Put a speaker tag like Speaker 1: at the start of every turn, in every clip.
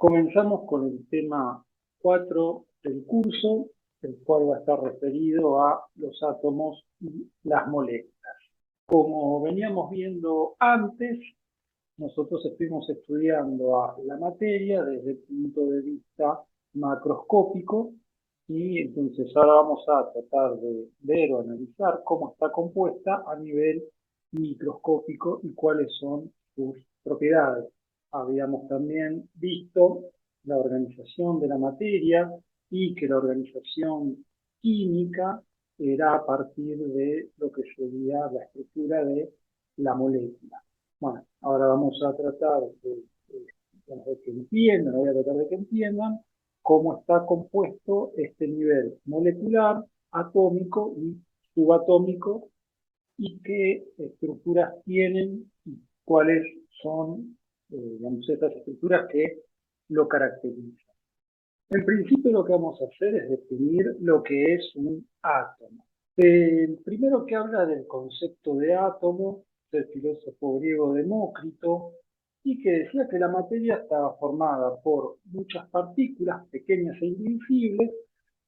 Speaker 1: Comenzamos con el tema 4 del curso, el cual va a estar referido a los átomos y las moléculas. Como veníamos viendo antes, nosotros estuvimos estudiando a la materia desde el punto de vista macroscópico y entonces ahora vamos a tratar de ver o analizar cómo está compuesta a nivel microscópico y cuáles son sus propiedades. Habíamos también visto la organización de la materia y que la organización química era a partir de lo que sería la estructura de la molécula. Bueno, ahora vamos a tratar de que entiendan, voy a tratar de que entiendan cómo está compuesto este nivel molecular, atómico y subatómico y qué estructuras tienen y cuáles son, digamos, estas estructuras que lo caracterizan. En principio lo que vamos a hacer es definir lo que es un átomo. El primero que habla del concepto de átomo es el filósofo griego Demócrito, y que decía que la materia estaba formada por muchas partículas pequeñas e indivisibles,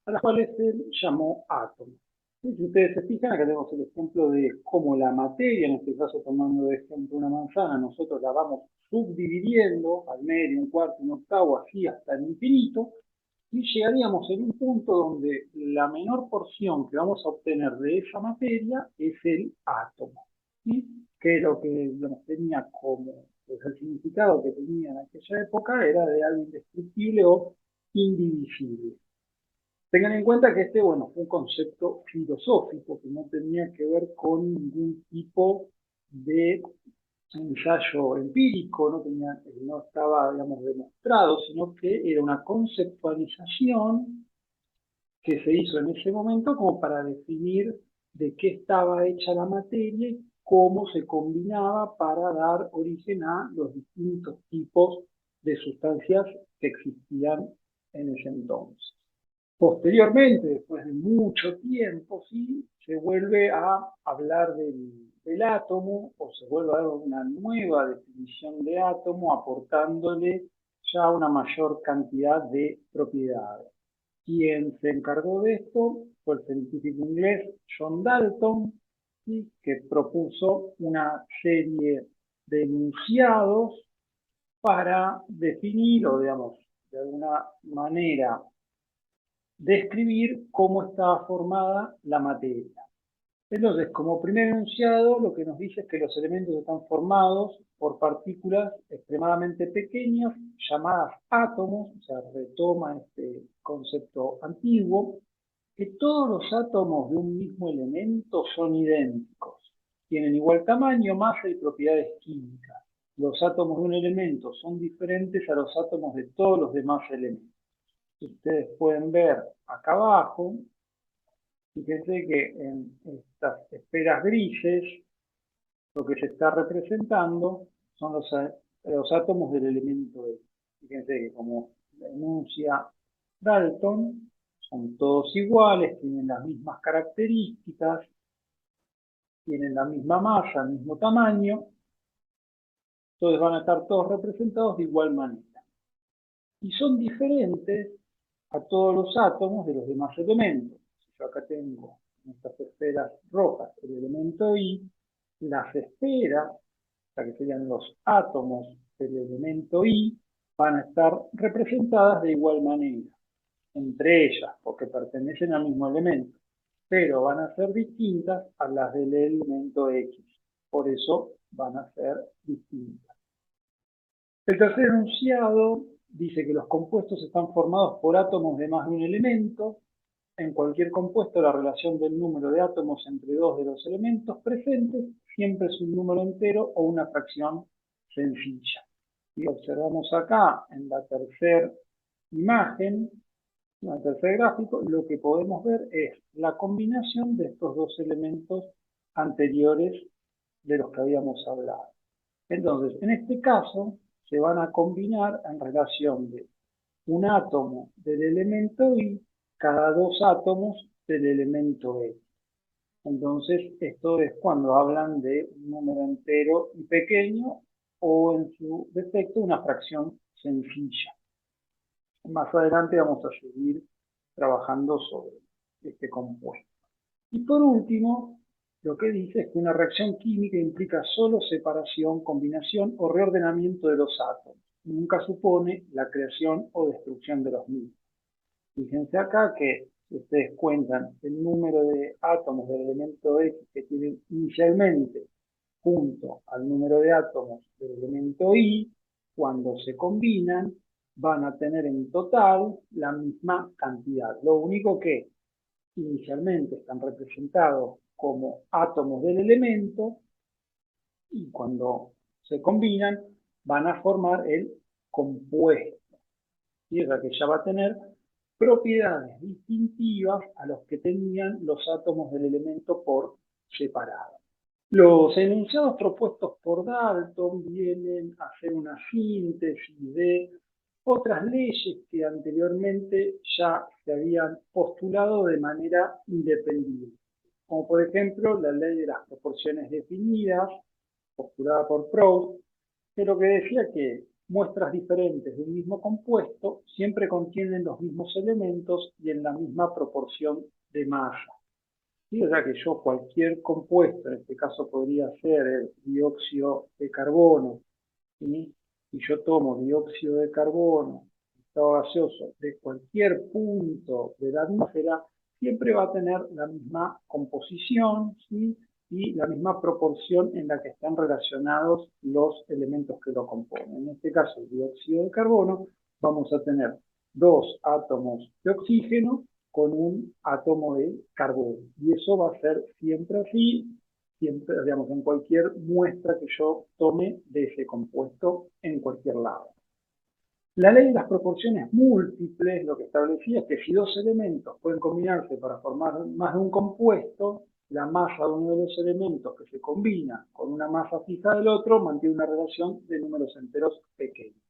Speaker 1: a las cuales él llamó átomos. Y si ustedes se fijan, acá tenemos el ejemplo de cómo la materia, en este caso tomando de ejemplo una manzana, nosotros la vamos subdividiendo al medio, un cuarto, un octavo, así hasta el infinito, y llegaríamos en un punto donde la menor porción que vamos a obtener de esa materia es el átomo, ¿sí? Que lo que digamos, tenía como pues, el significado que tenía en aquella época era de algo indestructible o indivisible. Tengan en cuenta que este, bueno, fue un concepto filosófico que no tenía que ver con ningún tipo de ensayo empírico, no estaba, digamos, demostrado, sino que era una conceptualización que se hizo en ese momento como para definir de qué estaba hecha la materia y cómo se combinaba para dar origen a los distintos tipos de sustancias que existían en ese entonces. Posteriormente, después de mucho tiempo, sí, se vuelve a hablar del átomo o se vuelve a dar una nueva definición de átomo aportándole ya una mayor cantidad de propiedades. Quien se encargó de esto fue el científico inglés John Dalton, ¿sí? Que propuso una serie de enunciados para definir o, digamos, de alguna manera describir cómo estaba formada la materia. Entonces, como primer enunciado, lo que nos dice es que los elementos están formados por partículas extremadamente pequeñas, llamadas átomos, o sea, retoma este concepto antiguo, que todos los átomos de un mismo elemento son idénticos, tienen igual tamaño, masa y propiedades químicas. Los átomos de un elemento son diferentes a los átomos de todos los demás elementos. Ustedes pueden ver acá abajo, fíjense que en estas esferas grises lo que se está representando son los átomos del elemento E. Fíjense que como enuncia Dalton, son todos iguales, tienen las mismas características, tienen la misma masa, el mismo tamaño, entonces van a estar todos representados de igual manera. Y son diferentes a todos los átomos de los demás elementos. Yo acá tengo en estas esferas rojas el elemento I, las esferas, o sea que serían los átomos del elemento I, van a estar representadas de igual manera, entre ellas, porque pertenecen al mismo elemento, pero van a ser distintas a las del elemento X, por eso van a ser distintas. El tercer enunciado dice que los compuestos están formados por átomos de más de un elemento. En cualquier compuesto, la relación del número de átomos entre dos de los elementos presentes siempre es un número entero o una fracción sencilla. Y observamos acá en la tercera imagen, en el tercer gráfico, lo que podemos ver es la combinación de estos dos elementos anteriores de los que habíamos hablado. Entonces, en este caso, se van a combinar en relación de un átomo del elemento I cada dos átomos del elemento E. Entonces, esto es cuando hablan de un número entero y pequeño o en su defecto una fracción sencilla. Más adelante vamos a seguir trabajando sobre este compuesto. Y por último, lo que dice es que una reacción química implica solo separación, combinación o reordenamiento de los átomos. Nunca supone la creación o destrucción de los mismos. Fíjense acá que si ustedes cuentan el número de átomos del elemento X que tienen inicialmente junto al número de átomos del elemento Y, cuando se combinan, van a tener en total la misma cantidad. Lo único que inicialmente están representados como átomos del elemento y cuando se combinan van a formar el compuesto. Y o sea que ya va a tener propiedades distintivas a los que tenían los átomos del elemento por separado. Los enunciados propuestos por Dalton vienen a hacer una síntesis de otras leyes que anteriormente ya se habían postulado de manera independiente, como por ejemplo la ley de las proporciones definidas, postulada por Proust, que lo que decía que muestras diferentes de un mismo compuesto siempre contienen los mismos elementos y en la misma proporción de masa. ¿Sí? O sea que yo cualquier compuesto, en este caso podría ser el dióxido de carbono, ¿sí? Y yo tomo dióxido de carbono, estado gaseoso, de cualquier punto de la atmósfera, siempre va a tener la misma composición, ¿sí? Y la misma proporción en la que están relacionados los elementos que lo componen. En este caso, el dióxido de carbono, vamos a tener dos átomos de oxígeno con un átomo de carbono. Y eso va a ser siempre así, siempre, digamos, en cualquier muestra que yo tome de ese compuesto en cualquier lado. La ley de las proporciones múltiples lo que establecía es que si dos elementos pueden combinarse para formar más de un compuesto, la masa de uno de los elementos que se combina con una masa fija del otro mantiene una relación de números enteros pequeños.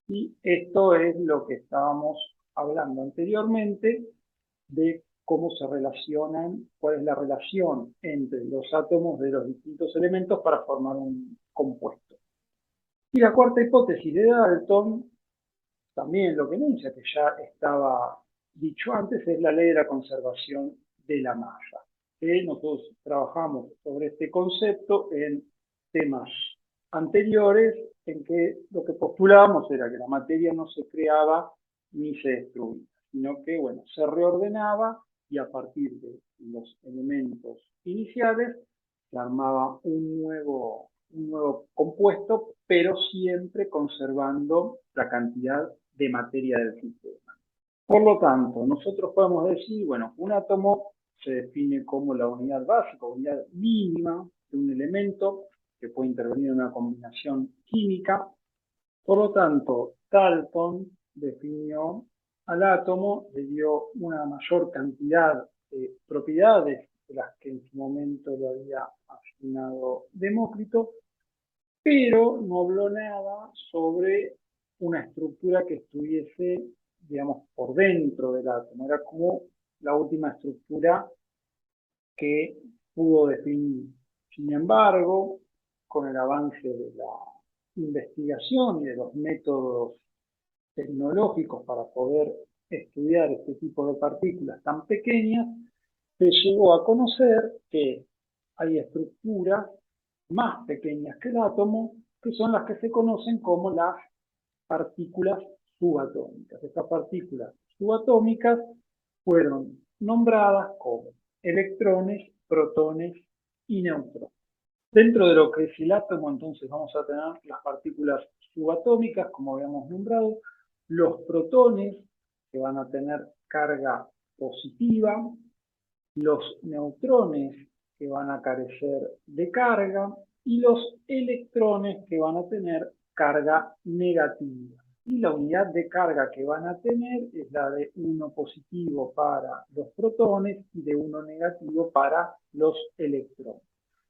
Speaker 1: Y esto es lo que estábamos hablando anteriormente de cómo se relacionan, cuál es la relación entre los átomos de los distintos elementos para formar un compuesto. Y la cuarta hipótesis de Dalton, también lo que enuncia, que ya estaba dicho antes, es la ley de la conservación de la masa. Nosotros trabajamos sobre este concepto en temas anteriores en que lo que postulábamos era que la materia no se creaba ni se destruía, sino que, bueno, se reordenaba y a partir de los elementos iniciales se armaba un nuevo compuesto, pero siempre conservando la cantidad de materia del sistema. Por lo tanto, nosotros podemos decir, bueno, un átomo se define como la unidad básica, unidad mínima de un elemento que puede intervenir en una combinación química. Por lo tanto, Dalton definió al átomo, le dio una mayor cantidad de propiedades de las que en su momento le había asignado Demócrito, pero no habló nada sobre una estructura que estuviese, digamos, por dentro del átomo. Era como la última estructura que pudo definir. Sin embargo, con el avance de la investigación y de los métodos tecnológicos para poder estudiar este tipo de partículas tan pequeñas, se llegó a conocer que hay estructuras más pequeñas que el átomo, que son las que se conocen como las partículas subatómicas. Estas partículas subatómicas fueron nombradas como electrones, protones y neutrones. Dentro de lo que es el átomo, entonces vamos a tener las partículas subatómicas, como habíamos nombrado, los protones, que van a tener carga positiva, los neutrones, que van a carecer de carga, y los electrones, que van a tener carga negativa. Y la unidad de carga que van a tener es la de 1 positivo para los protones y de 1 negativo para los electrones.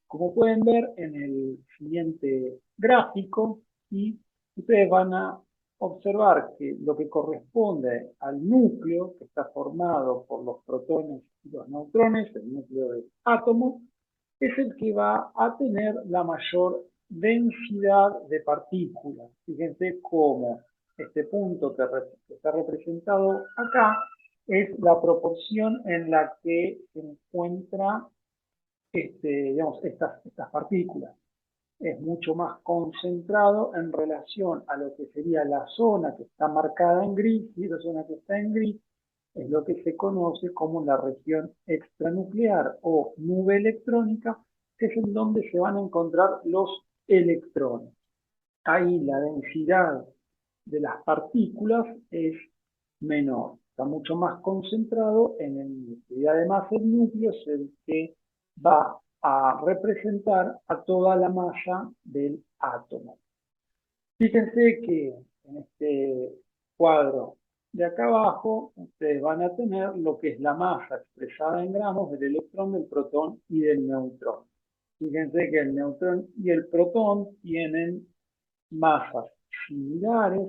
Speaker 1: Como pueden ver en el siguiente gráfico, y ustedes van a observar que lo que corresponde al núcleo, que está formado por los protones y los neutrones, el núcleo del átomo, es el que va a tener la mayor densidad de partículas. Fíjense cómo este punto que está representado acá, es la proporción en la que se encuentra digamos, estas partículas. Es mucho más concentrado en relación a lo que sería la zona que está marcada en gris, y la zona que está en gris es lo que se conoce como la región extranuclear o nube electrónica, que es en donde se van a encontrar los electrones. Ahí la densidad de las partículas es menor, está mucho más concentrado en el núcleo. Y además el núcleo es el que va a representar a toda la masa del átomo. Fíjense que en este cuadro de acá abajo ustedes van a tener lo que es la masa expresada en gramos del electrón, del protón y del neutrón. Fíjense que el neutrón y el protón tienen masas similares.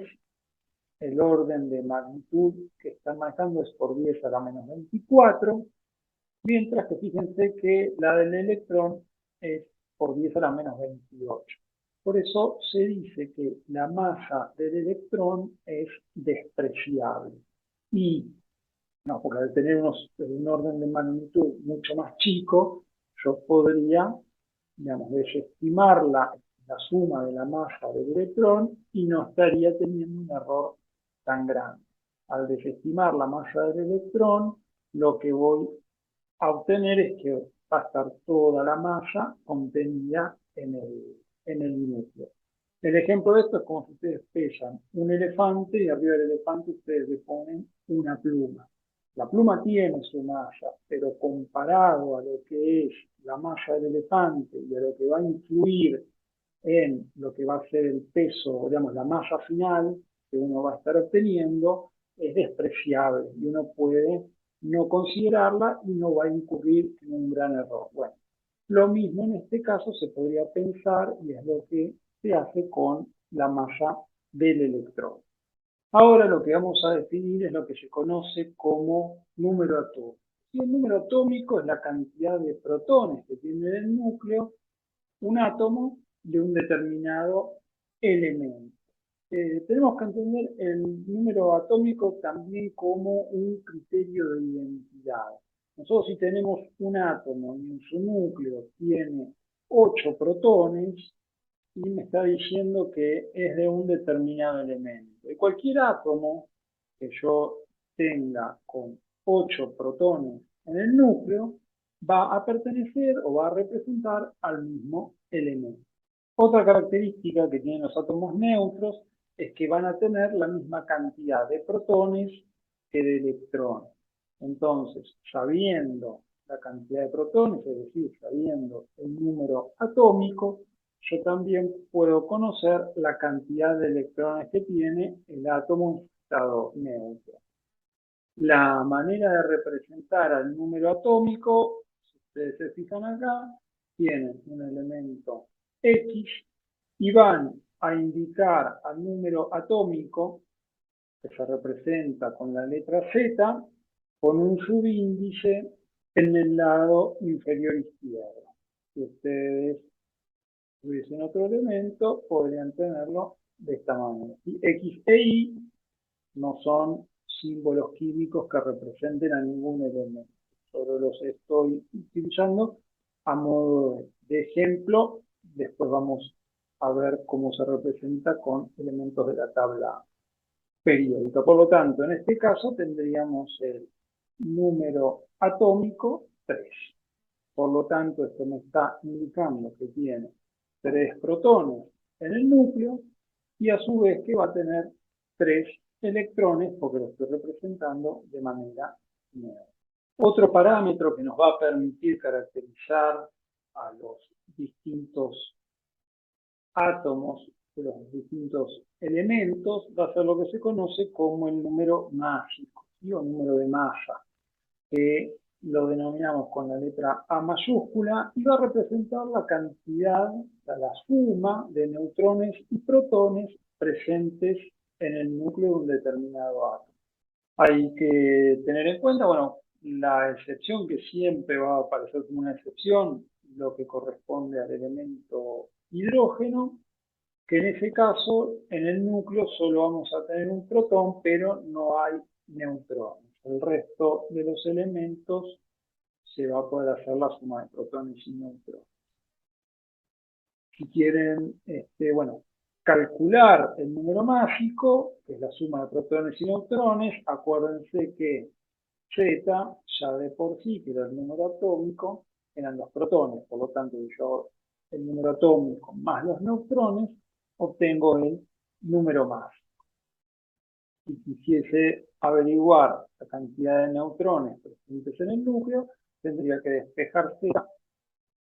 Speaker 1: El orden de magnitud que están manejando es por 10 a la menos 24, mientras que fíjense que la del electrón es por 10 a la menos 28. Por eso se dice que la masa del electrón es despreciable. Y, no, porque al tener un orden de magnitud mucho más chico, yo podría, digamos, desestimar la suma de la masa del electrón y no estaría teniendo un error tan grande. Al desestimar la masa del electrón, lo que voy a obtener es que va a estar toda la masa contenida en el núcleo. El ejemplo de esto es como si ustedes pesan un elefante y arriba del elefante ustedes le ponen una pluma. La pluma tiene su masa, pero comparado a lo que es la masa del elefante y a lo que va a influir en lo que va a ser el peso, digamos, la masa final que uno va a estar obteniendo, es despreciable y uno puede no considerarla y no va a incurrir en un gran error. Bueno, lo mismo en este caso se podría pensar y es lo que se hace con la masa del electrón. Ahora lo que vamos a definir es lo que se conoce como número atómico. Y el número atómico es la cantidad de protones que tiene el núcleo un átomo de un determinado elemento. Tenemos que entender el número atómico también como un criterio de identidad. Nosotros si tenemos un átomo y en su núcleo tiene 8 protones, y me está diciendo que es de un determinado elemento. Y cualquier átomo que yo tenga con 8 protones en el núcleo va a pertenecer o va a representar al mismo elemento. Otra característica que tienen los átomos neutros es que van a tener la misma cantidad de protones que de electrones. Entonces, sabiendo la cantidad de protones, es decir, sabiendo el número atómico, yo también puedo conocer la cantidad de electrones que tiene el átomo en estado neutro. La manera de representar al número atómico, si ustedes se fijan acá, tienen un elemento X y van a indicar al número atómico, que se representa con la letra Z, con un subíndice en el lado inferior izquierdo. Si ustedes tuviesen otro elemento, podrían tenerlo de esta manera. Y X e Y no son símbolos químicos que representen a ningún elemento. Solo los estoy utilizando a modo de ejemplo. Después vamos a ver cómo se representa con elementos de la tabla periódica. Por lo tanto, en este caso tendríamos el número atómico 3. Por lo tanto, esto me está indicando que tiene 3 protones en el núcleo y a su vez que va a tener 3 electrones porque lo estoy representando de manera neutra. Otro parámetro que nos va a permitir caracterizar a los distintos átomos, de los distintos elementos, va a ser lo que se conoce como el número másico, ¿sí? O número de masa, que lo denominamos con la letra A mayúscula y va a representar la cantidad, la suma de neutrones y protones presentes en el núcleo de un determinado átomo. Hay que tener en cuenta, bueno, la excepción que siempre va a aparecer como una excepción, lo que corresponde al elemento hidrógeno, que en ese caso, en el núcleo solo vamos a tener un protón, pero no hay neutrones. El resto de los elementos se va a poder hacer la suma de protones y neutrones. Si quieren, bueno, calcular el número mágico, que es la suma de protones y neutrones, acuérdense que Z, ya de por sí, que era el número atómico, eran los protones. Por lo tanto, yo el número atómico más los neutrones, obtengo el número mágico. Si quisiese averiguar la cantidad de neutrones presentes en el núcleo, tendría que despejar Z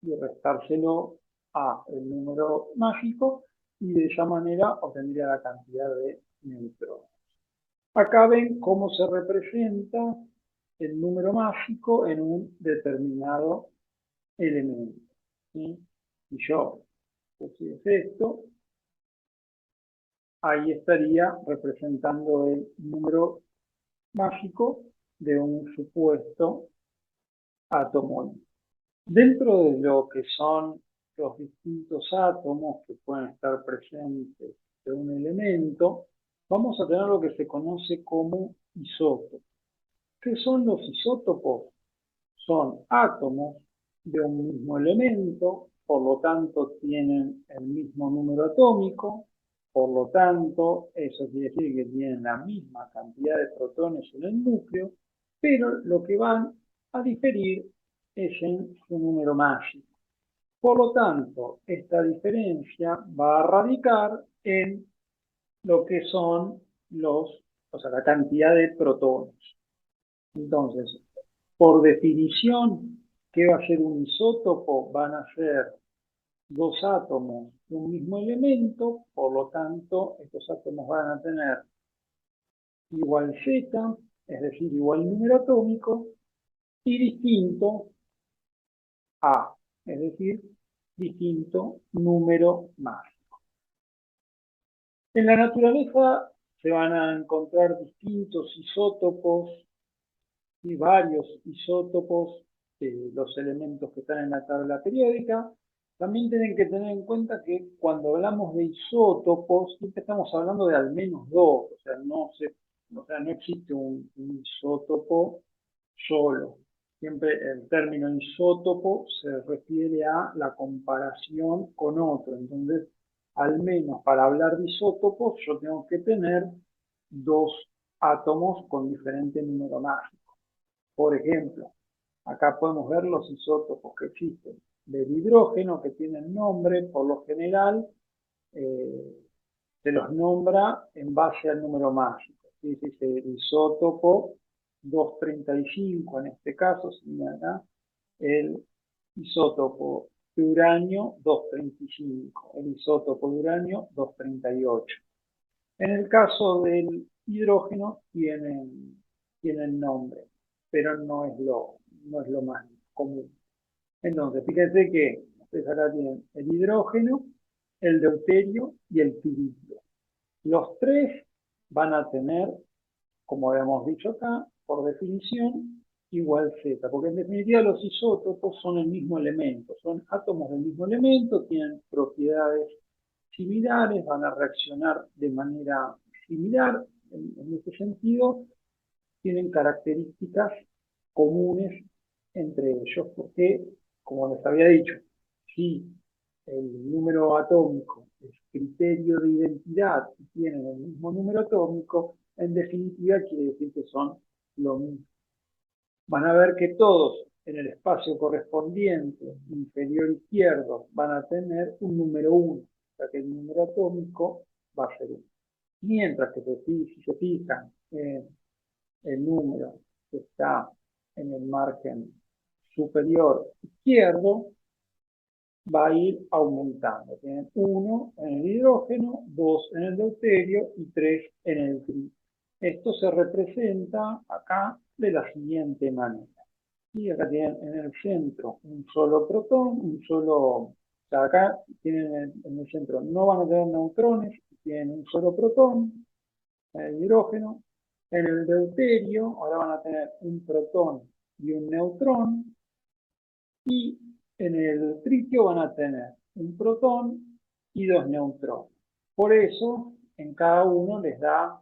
Speaker 1: y restárselo a el número mágico, y de esa manera obtendría la cantidad de neutrones. Acá ven cómo se representa el número mágico en un determinado elemento. ¿Sí? Si yo pusiese esto, ahí estaría representando el número mágico de un supuesto átomo. Dentro de lo que son los distintos átomos que pueden estar presentes de un elemento, vamos a tener lo que se conoce como isótopos. ¿Qué son los isótopos? Son átomos de un mismo elemento, por lo tanto tienen el mismo número atómico, por lo tanto eso quiere decir que tienen la misma cantidad de protones en el núcleo, pero lo que van a diferir es en su número mágico. Por lo tanto, esta diferencia va a radicar en lo que son la cantidad de protones. Entonces, por definición, ¿qué va a ser un isótopo? Van a ser dos átomos de un mismo elemento, por lo tanto, estos átomos van a tener igual Z, es decir, igual número atómico, y distinto A, es decir, distinto número mágico. En la naturaleza se van a encontrar distintos isótopos y varios isótopos de los elementos que están en la tabla periódica. También tienen que tener en cuenta que cuando hablamos de isótopos, siempre estamos hablando de al menos dos, o sea, no existe un isótopo solo. Siempre el término isótopo se refiere a la comparación con otro. Entonces, al menos para hablar de isótopos, yo tengo que tener dos átomos con diferente número mágico. Por ejemplo, acá podemos ver los isótopos que existen del hidrógeno, que tienen nombre, por lo general se los nombra en base al número mágico. ¿Sí? Dice isótopo 235, en este caso, señala el isótopo de uranio 235, el isótopo de uranio 238. En el caso del hidrógeno tienen nombre, pero no es lo más común. Entonces, fíjense que ustedes acá tienen el hidrógeno, el deuterio y el tiritio. Los tres van a tener, como habíamos dicho acá, por definición, igual Z, porque en definitiva los isótopos son el mismo elemento, son átomos del mismo elemento, tienen propiedades similares, van a reaccionar de manera similar, en este sentido, tienen características comunes entre ellos, porque, como les había dicho, si el número atómico es criterio de identidad y tienen el mismo número atómico, en definitiva quiere decir que son lo mismo. Van a ver que todos en el espacio correspondiente inferior izquierdo van a tener un número 1, o sea que el número atómico va a ser 1. Mientras que si se fijan en el número que está en el margen superior izquierdo, va a ir aumentando. Tienen 1 en el hidrógeno, 2 en el deuterio y 3 en el tritio. Esto se representa acá de la siguiente manera. Y acá tienen en el centro un solo protón, o sea, acá tienen en el centro, no van a tener neutrones, tienen un solo protón, en el hidrógeno. En el deuterio, ahora van a tener un protón y un neutrón, y en el tritio van a tener un protón y dos neutrones. Por eso, en cada uno les da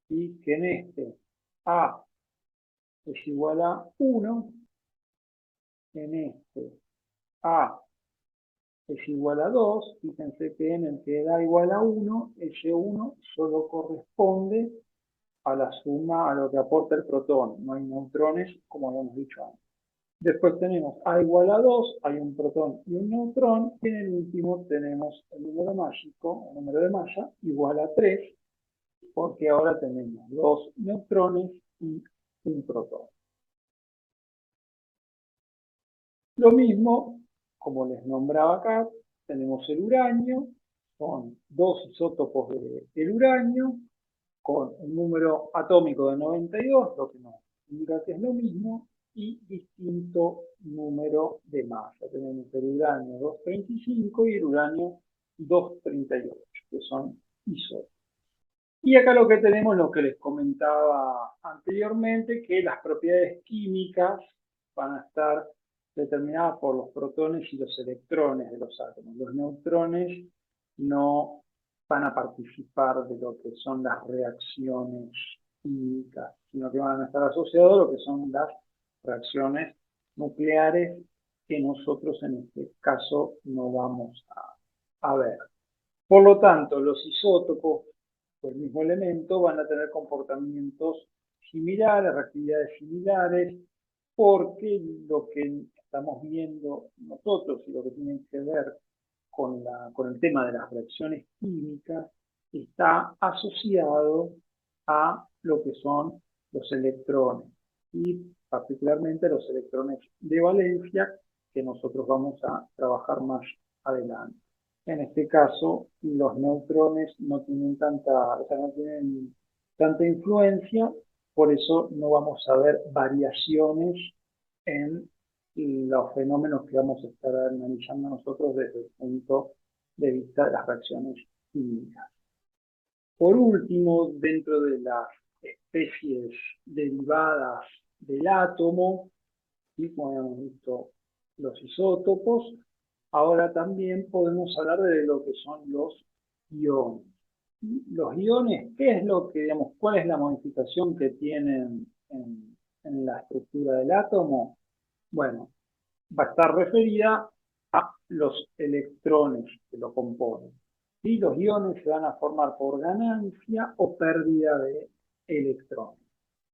Speaker 1: y que en este A es igual a 1, en este A es igual a 2, fíjense que en el que da igual a 1, ese 1 solo corresponde a la suma, a lo que aporta el protón, no hay neutrones como lo hemos dicho antes. Después tenemos A igual a 2, hay un protón y un neutrón, y en el último tenemos el número mágico, el número de masa, igual a 3, porque ahora tenemos 2 neutrones y un protón. Lo mismo, como les nombraba acá, tenemos el uranio, son dos isótopos del uranio, con un número atómico de 92, lo que nos indica que es lo mismo, y distinto número de masa. Tenemos el uranio 235 y el uranio 238, que son isótopos. Y acá lo que tenemos, lo que les comentaba anteriormente, que las propiedades químicas van a estar determinadas por los protones y los electrones de los átomos. Los neutrones no van a participar de lo que son las reacciones químicas, sino que van a estar asociados a lo que son las reacciones nucleares que nosotros en este caso no vamos a ver. Por lo tanto, los isótopos del mismo elemento van a tener comportamientos similares, reactividades similares, porque lo que estamos viendo nosotros y lo que tiene que ver con el tema de las reacciones químicas está asociado a lo que son los electrones y particularmente los electrones de valencia que nosotros vamos a trabajar más adelante. En este caso, los neutrones no tienen no tienen tanta influencia, por eso no vamos a ver variaciones en los fenómenos que vamos a estar analizando nosotros desde el punto de vista de las reacciones químicas. Por último, dentro de las especies derivadas del átomo, y como hemos visto los isótopos, ahora también podemos hablar de lo que son los iones. Los iones, ¿qué es lo que, digamos, cuál es la modificación que tienen en la estructura del átomo? Bueno, va a estar referida a los electrones que lo componen. Y los iones se van a formar por ganancia o pérdida de electrones.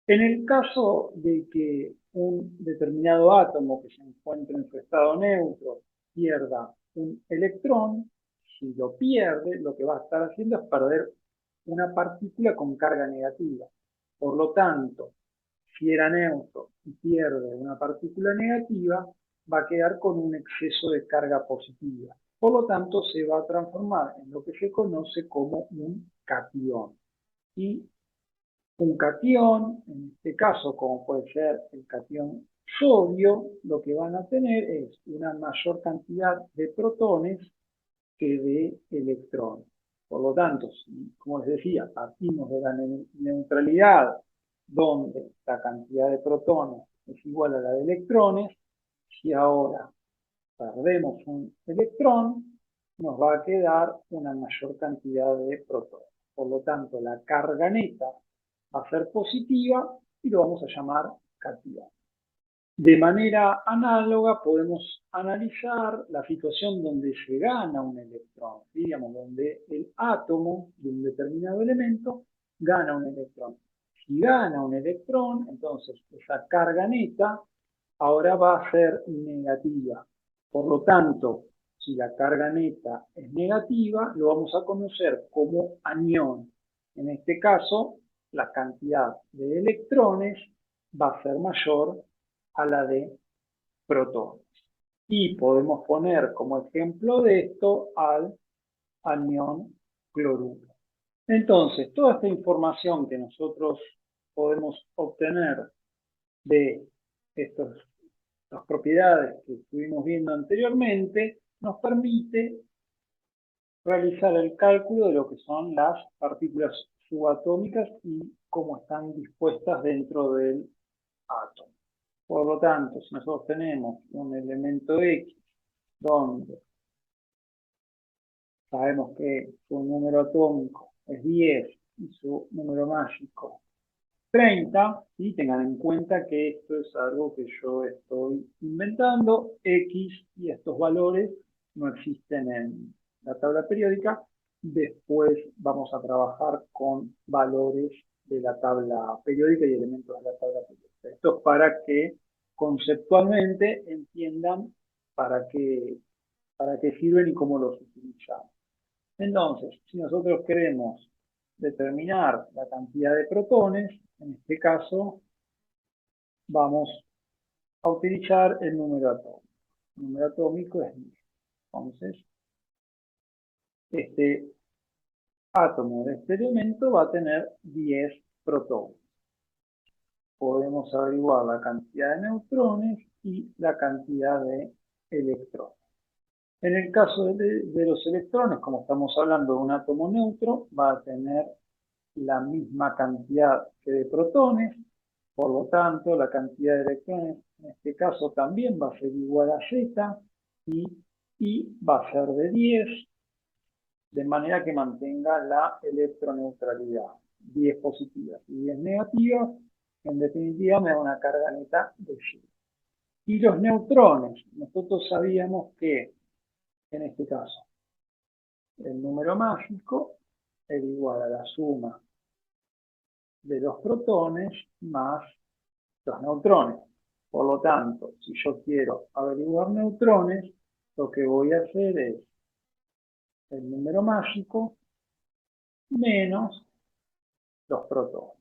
Speaker 1: En el caso de que un determinado átomo que se encuentre en su estado neutro pierda un electrón, si lo pierde, lo que va a estar haciendo es perder una partícula con carga negativa. Por lo tanto, si era neutro y pierde una partícula negativa, va a quedar con un exceso de carga positiva. Por lo tanto, se va a transformar en lo que se conoce como un catión. Y un catión, en este caso, como puede ser el catión sodio, lo que van a tener es una mayor cantidad de protones que de electrones. Por lo tanto, si, como les decía, partimos de la neutralidad donde la cantidad de protones es igual a la de electrones, si ahora perdemos un electrón, nos va a quedar una mayor cantidad de protones. Por lo tanto, la carga neta va a ser positiva y lo vamos a llamar catión. De manera análoga podemos analizar la situación donde se gana un electrón, digamos, donde el átomo de un determinado elemento gana un electrón. Si gana un electrón, entonces esa carga neta ahora va a ser negativa. Por lo tanto, si la carga neta es negativa, lo vamos a conocer como anión. En este caso, la cantidad de electrones va a ser mayor a la de protones. Y podemos poner como ejemplo de esto al anión cloruro. Entonces, toda esta información que nosotros podemos obtener de estas propiedades que estuvimos viendo anteriormente, nos permite realizar el cálculo de lo que son las partículas subatómicas y cómo están dispuestas dentro del átomo. Por lo tanto, si nosotros tenemos un elemento X donde sabemos que su número atómico es 10 y su número mágico 30, y tengan en cuenta que esto es algo que yo estoy inventando. X y estos valores no existen en la tabla periódica. Después vamos a trabajar con valores de la tabla periódica y elementos de la tabla periódica. Esto es para que conceptualmente entiendan para qué sirven y cómo los utilizamos. Entonces, si nosotros queremos determinar la cantidad de protones, en este caso vamos a utilizar el número atómico. El número atómico es 10. Entonces, este átomo de este elemento va a tener 10 protones. Podemos averiguar la cantidad de neutrones y la cantidad de electrones. En el caso de los electrones, como estamos hablando de un átomo neutro, va a tener la misma cantidad que de protones, por lo tanto la cantidad de electrones en este caso también va a ser igual a Z y va a ser de 10, de manera que mantenga la electroneutralidad. 10 positivas y 10 negativas, en definitiva me da una carga neta de 0. Y los neutrones, nosotros sabíamos que en este caso el número mágico era igual a la suma de los protones más los neutrones. Por lo tanto, si yo quiero averiguar neutrones, lo que voy a hacer es el número mágico menos los protones.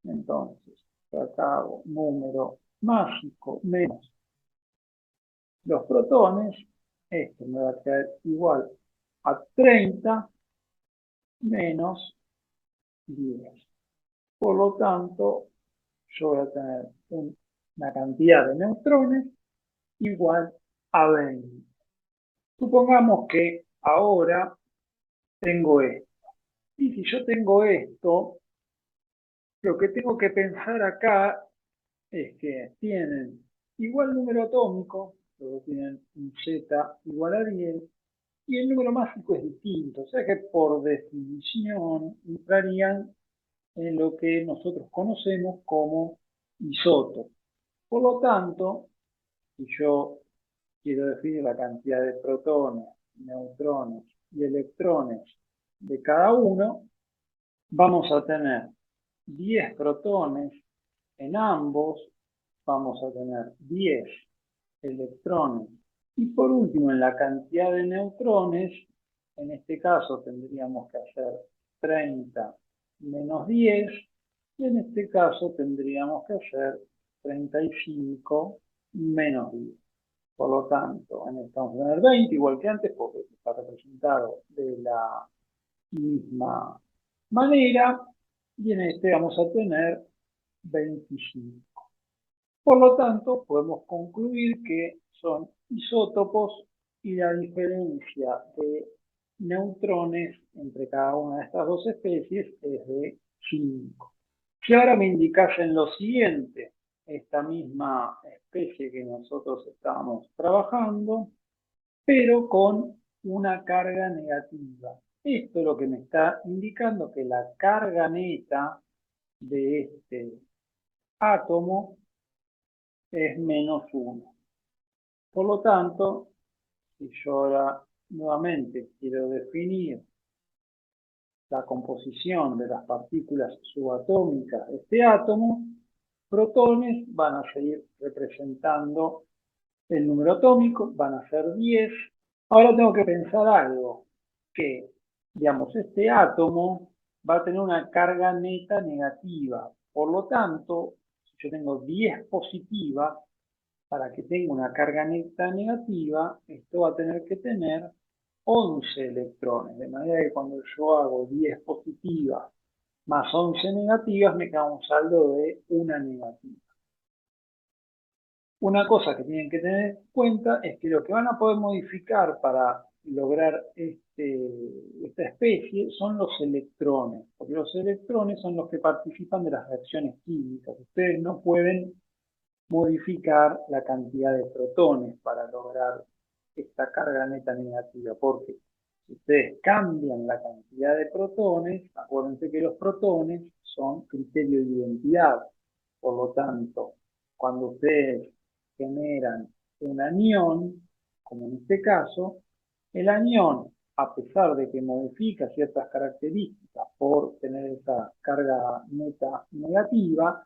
Speaker 1: Entonces, acá hago número mágico menos los protones. Esto me va a quedar igual a 30 menos 10. Por lo tanto, yo voy a tener una cantidad de neutrones igual a 20. Supongamos que ahora tengo esto. Y si yo tengo esto, lo que tengo que pensar acá es que tienen igual número atómico, luego tienen un Z igual a 10, y el número mágico es distinto. O sea que por definición entrarían en lo que nosotros conocemos como isótopos. Por lo tanto, si yo quiero definir la cantidad de protones, neutrones y electrones de cada uno, vamos a tener 10 protones en ambos, vamos a tener 10 electrones. Y por último, en la cantidad de neutrones, en este caso tendríamos que hacer 30 menos 10, y en este caso tendríamos que hacer 35 menos 10. Por lo tanto, en este vamos a tener 20, igual que antes, porque está representado de la misma manera, y en este vamos a tener 25. Por lo tanto, podemos concluir que son isótopos y la diferencia de neutrones entre cada una de estas dos especies es de 5. Si ahora me indicasen lo siguiente, esta misma especie que nosotros estábamos trabajando, pero con una carga negativa. Esto es lo que me está indicando que la carga neta de este átomo es menos 1. Por lo tanto, si yo ahora nuevamente quiero definir la composición de las partículas subatómicas de este átomo, protones van a seguir representando el número atómico, van a ser 10. Ahora tengo que pensar algo, que, digamos, este átomo va a tener una carga neta negativa. Por lo tanto, si yo tengo 10 positivas, para que tenga una carga neta negativa, esto va a tener que tener 11 electrones. De manera que cuando yo hago 10 positivas más 11 negativas, me queda un saldo de una negativa. Una cosa que tienen que tener en cuenta es que lo que van a poder modificar para lograr esta especie son los electrones, porque los electrones son los que participan de las reacciones químicas. Ustedes no pueden modificar la cantidad de protones para lograr esta carga neta negativa, porque Si ustedes cambian la cantidad de protones, acuérdense que los protones son criterio de identidad. Por lo tanto, cuando ustedes generan un anión, como en este caso, el anión, a pesar de que modifica ciertas características por tener esa carga neta negativa,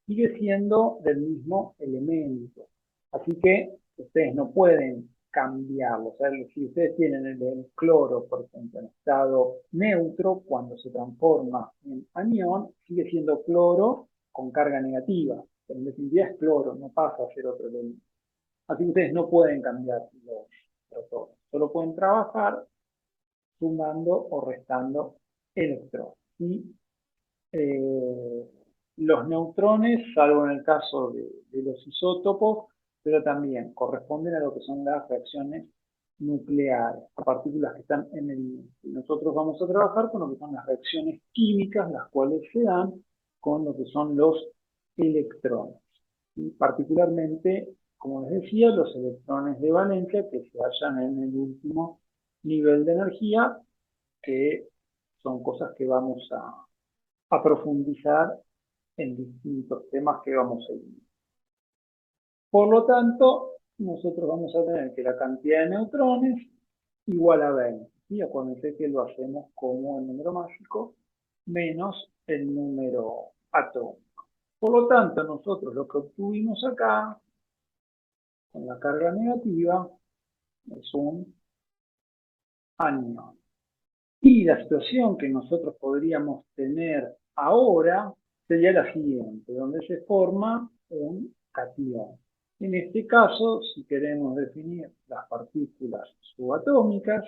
Speaker 1: sigue siendo del mismo elemento. Así que ustedes no pueden cambiarlo. O sea, si ustedes tienen el cloro, por ejemplo, en estado neutro, cuando se transforma en anión, sigue siendo cloro con carga negativa. Pero en definitiva es cloro, no pasa a ser otro elemento. Así que ustedes no pueden cambiar los protones. Solo pueden trabajar sumando o restando electrones. Y los neutrones, salvo en el caso de los isótopos, pero también corresponden a lo que son las reacciones nucleares, a partículas que están en el... Nosotros vamos a trabajar con lo que son las reacciones químicas, las cuales se dan con lo que son los electrones. Y particularmente, como les decía, los electrones de valencia que se hallan en el último nivel de energía, que son cosas que vamos a profundizar en distintos temas que vamos a ir. Por lo tanto, nosotros vamos a tener que la cantidad de neutrones igual a 20. Y acuérdense que lo hacemos como el número mágico menos el número atómico. Por lo tanto, nosotros lo que obtuvimos acá, con la carga negativa, es un anión. Y la situación que nosotros podríamos tener ahora sería la siguiente, donde se forma un catión. En este caso, si queremos definir las partículas subatómicas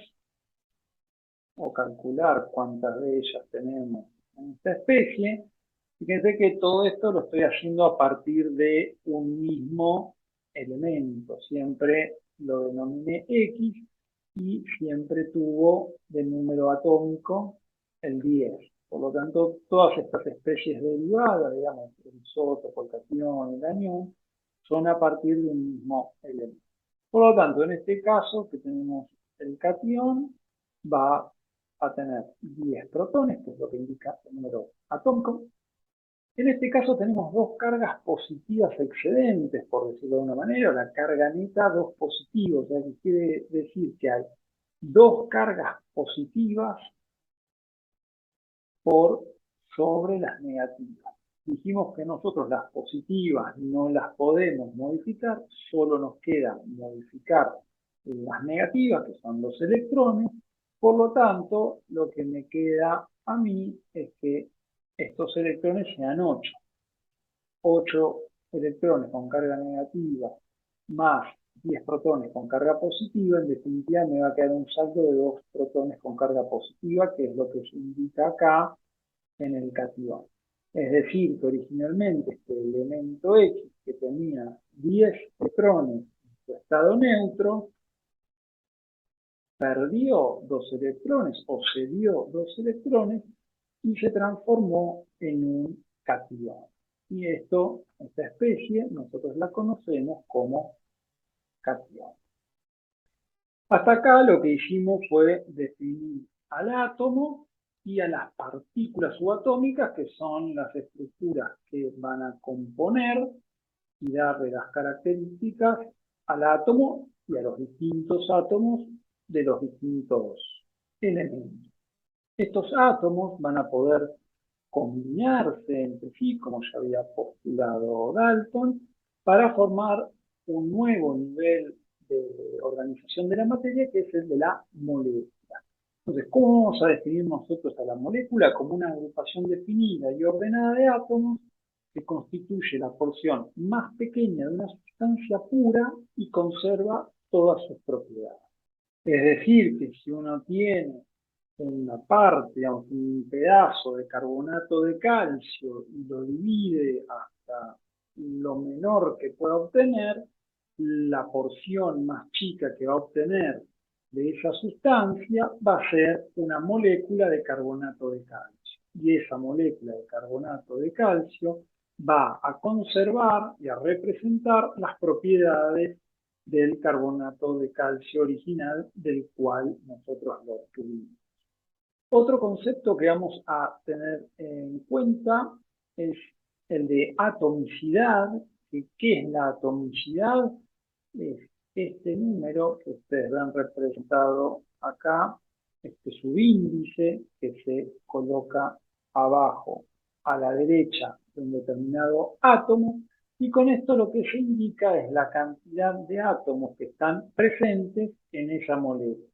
Speaker 1: o calcular cuántas de ellas tenemos en esta especie, fíjense que todo esto lo estoy haciendo a partir de un mismo elemento. Siempre lo denominé X y siempre tuvo de número atómico el 10. Por lo tanto, todas estas especies derivadas, digamos, el isótopo, el catión, el anión, son a partir de un mismo elemento. Por lo tanto, en este caso, que tenemos el catión, va a tener 10 protones, que es lo que indica el número atómico. En este caso tenemos dos cargas positivas excedentes, por decirlo de una manera, la carga neta, dos positivos, o sea, que quiere decir que hay dos cargas positivas por sobre las negativas. Dijimos que nosotros las positivas no las podemos modificar, solo nos queda modificar las negativas, que son los electrones. Por lo tanto, lo que me queda a mí es que estos electrones sean 8. 8 electrones con carga negativa más 10 protones con carga positiva, en definitiva me va a quedar un saldo de 2 protones con carga positiva, que es lo que se indica acá en el catión. Es decir, que originalmente este elemento X, que tenía 10 electrones en su estado neutro, perdió 2 electrones o cedió 2 electrones y se transformó en un catión. Y esta especie, nosotros la conocemos como catión. Hasta acá lo que hicimos fue definir al átomo y a las partículas subatómicas, que son las estructuras que van a componer y darle las características al átomo y a los distintos átomos de los distintos elementos. Estos átomos van a poder combinarse entre sí, como ya había postulado Dalton, para formar un nuevo nivel de organización de la materia, que es el de la molécula. Entonces, ¿cómo vamos a definir nosotros a la molécula? Como una agrupación definida y ordenada de átomos que constituye la porción más pequeña de una sustancia pura y conserva todas sus propiedades. Es decir, que si uno tiene una parte, digamos, un pedazo de carbonato de calcio y lo divide hasta lo menor que pueda obtener, la porción más chica que va a obtener de esa sustancia va a ser una molécula de carbonato de calcio. Y esa molécula de carbonato de calcio va a conservar y a representar las propiedades del carbonato de calcio original del cual nosotros lo obtuvimos. Otro concepto que vamos a tener en cuenta es el de atomicidad. ¿Qué es la atomicidad? Es este número que ustedes ven representado acá, este subíndice que se coloca abajo a la derecha de un determinado átomo, y con esto lo que se indica es la cantidad de átomos que están presentes en esa molécula.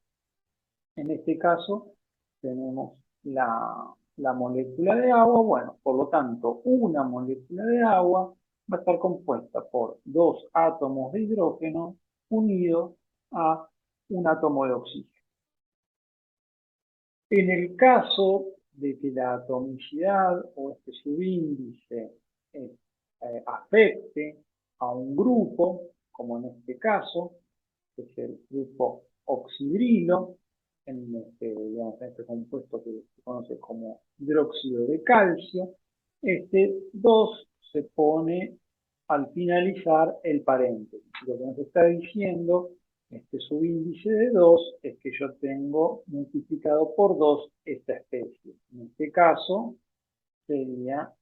Speaker 1: En este caso tenemos la molécula de agua. Bueno, por lo tanto, una molécula de agua va a estar compuesta por dos átomos de hidrógeno unidos a un átomo de oxígeno. En el caso de que la atomicidad o este subíndice afecte a un grupo, como en este caso, que es el grupo oxidrilo, digamos, en este compuesto que se conoce como hidróxido de calcio, este 2 se pone al finalizar el paréntesis. Lo que nos está diciendo este subíndice de 2 es que yo tengo multiplicado por 2 esta especie. En este caso sería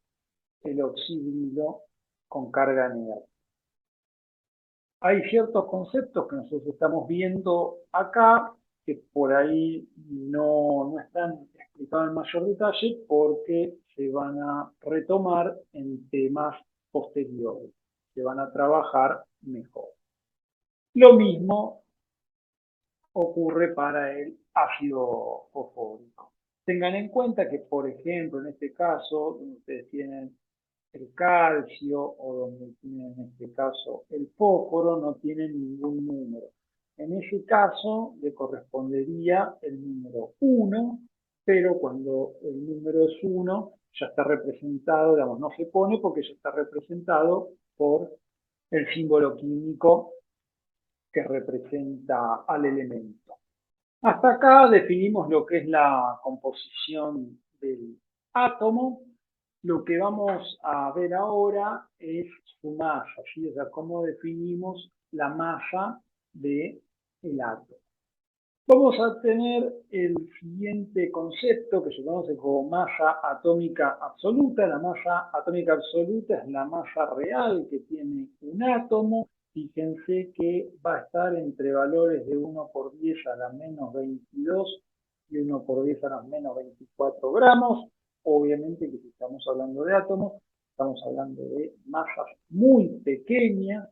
Speaker 1: el oxidrilo con carga negativa. Hay ciertos conceptos que nosotros estamos viendo acá que por ahí no están explicados en mayor detalle porque se van a retomar en temas posteriores, se van a trabajar mejor. Lo mismo ocurre para el ácido fosfórico. Tengan en cuenta que, por ejemplo, en este caso, donde ustedes tienen el calcio o donde tienen en este caso el fósforo, no tienen ningún número. En ese caso le correspondería el número 1, pero cuando el número es 1 ya está representado, digamos, no se pone porque ya está representado por el símbolo químico que representa al elemento. Hasta acá definimos lo que es la composición del átomo. Lo que vamos a ver ahora es su masa, ¿sí? O sea, cómo definimos la masa del átomo. Vamos a tener el siguiente concepto que se conoce como masa atómica absoluta. La masa atómica absoluta es la masa real que tiene un átomo. Fíjense que va a estar entre valores de 1 por 10 a la menos 22 y 1 por 10 a la menos 24 gramos. Obviamente que si estamos hablando de átomos, estamos hablando de masas muy pequeñas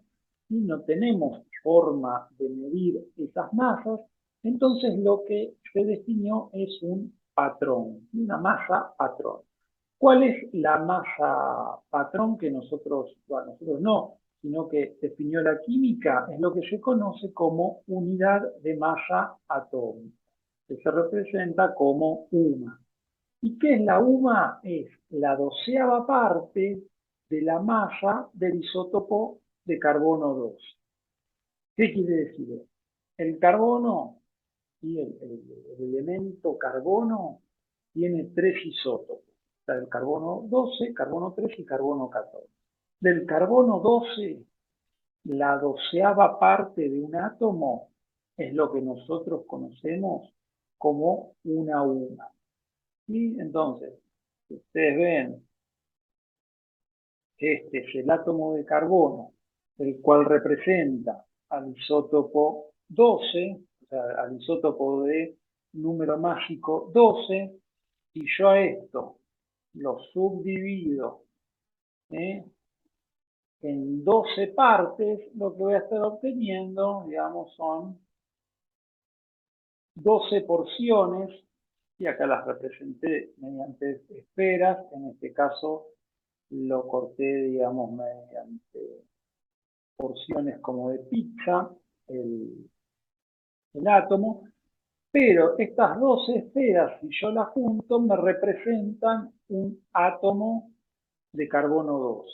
Speaker 1: y no tenemos forma de medir esas masas. Entonces lo que se definió es un patrón, una masa patrón. ¿Cuál es la masa patrón que nosotros no, sino que definió la química? Es lo que se conoce como unidad de masa atómica, que se representa como UMA. ¿Y qué es la UMA? Es la 12ª parte de la masa del isótopo de carbono 2. ¿Qué quiere decir? El carbono y el elemento carbono tiene 3 isótopos. Está el carbono 12, carbono 3 y carbono 14. Del carbono 12, la 12ª parte de un átomo es lo que nosotros conocemos como una UMA. Y entonces, si ustedes ven que este es el átomo de carbono, el cual representa al isótopo 12, o sea, al isótopo de número mágico 12, y yo a esto lo subdivido en 12 partes, lo que voy a estar obteniendo, digamos, son 12 porciones, y acá las representé mediante esferas. En este caso lo corté, digamos, mediante porciones como de pizza, el átomo. Pero estas 12 esferas, si yo las junto, me representan un átomo de carbono 12.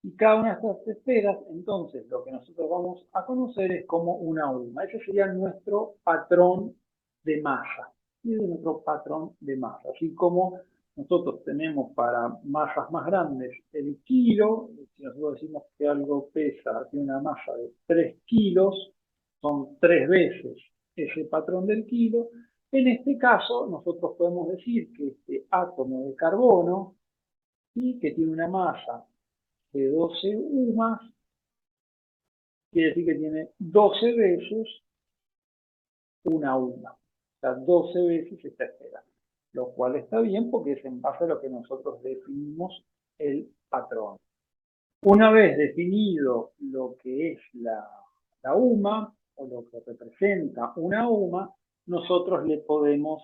Speaker 1: Y cada una de estas esferas, entonces, lo que nosotros vamos a conocer es como una UMA. Ese sería nuestro patrón de masa. Y es nuestro patrón de masa. Así como nosotros tenemos para masas más grandes el kilo si nosotros decimos que algo pesa, tiene una masa de 3 kilos, son 3 veces ese patrón del kilo. En este caso, nosotros podemos decir que este átomo de carbono, ¿sí?, que tiene una masa de 12 UMAS, quiere decir que tiene 12 veces una UMA, o sea, 12 veces esta esfera, lo cual está bien porque es en base a lo que nosotros definimos el patrón. Una vez definido lo que es la UMA, o lo que representa una UMA, nosotros le podemos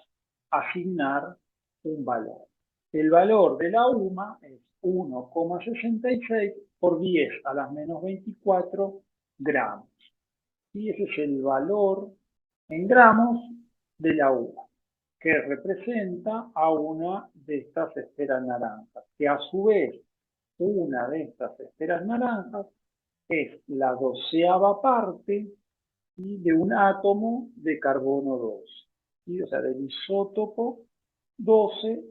Speaker 1: asignar un valor. El valor de la UMA es 1,66 por 10 a la menos 24 gramos. Y ese es el valor en gramos de la UMA, que representa a una de estas esferas naranjas, que a su vez una de estas esferas naranjas es la 12ª parte de un átomo de carbono 2, ¿sí?, o sea, del isótopo 12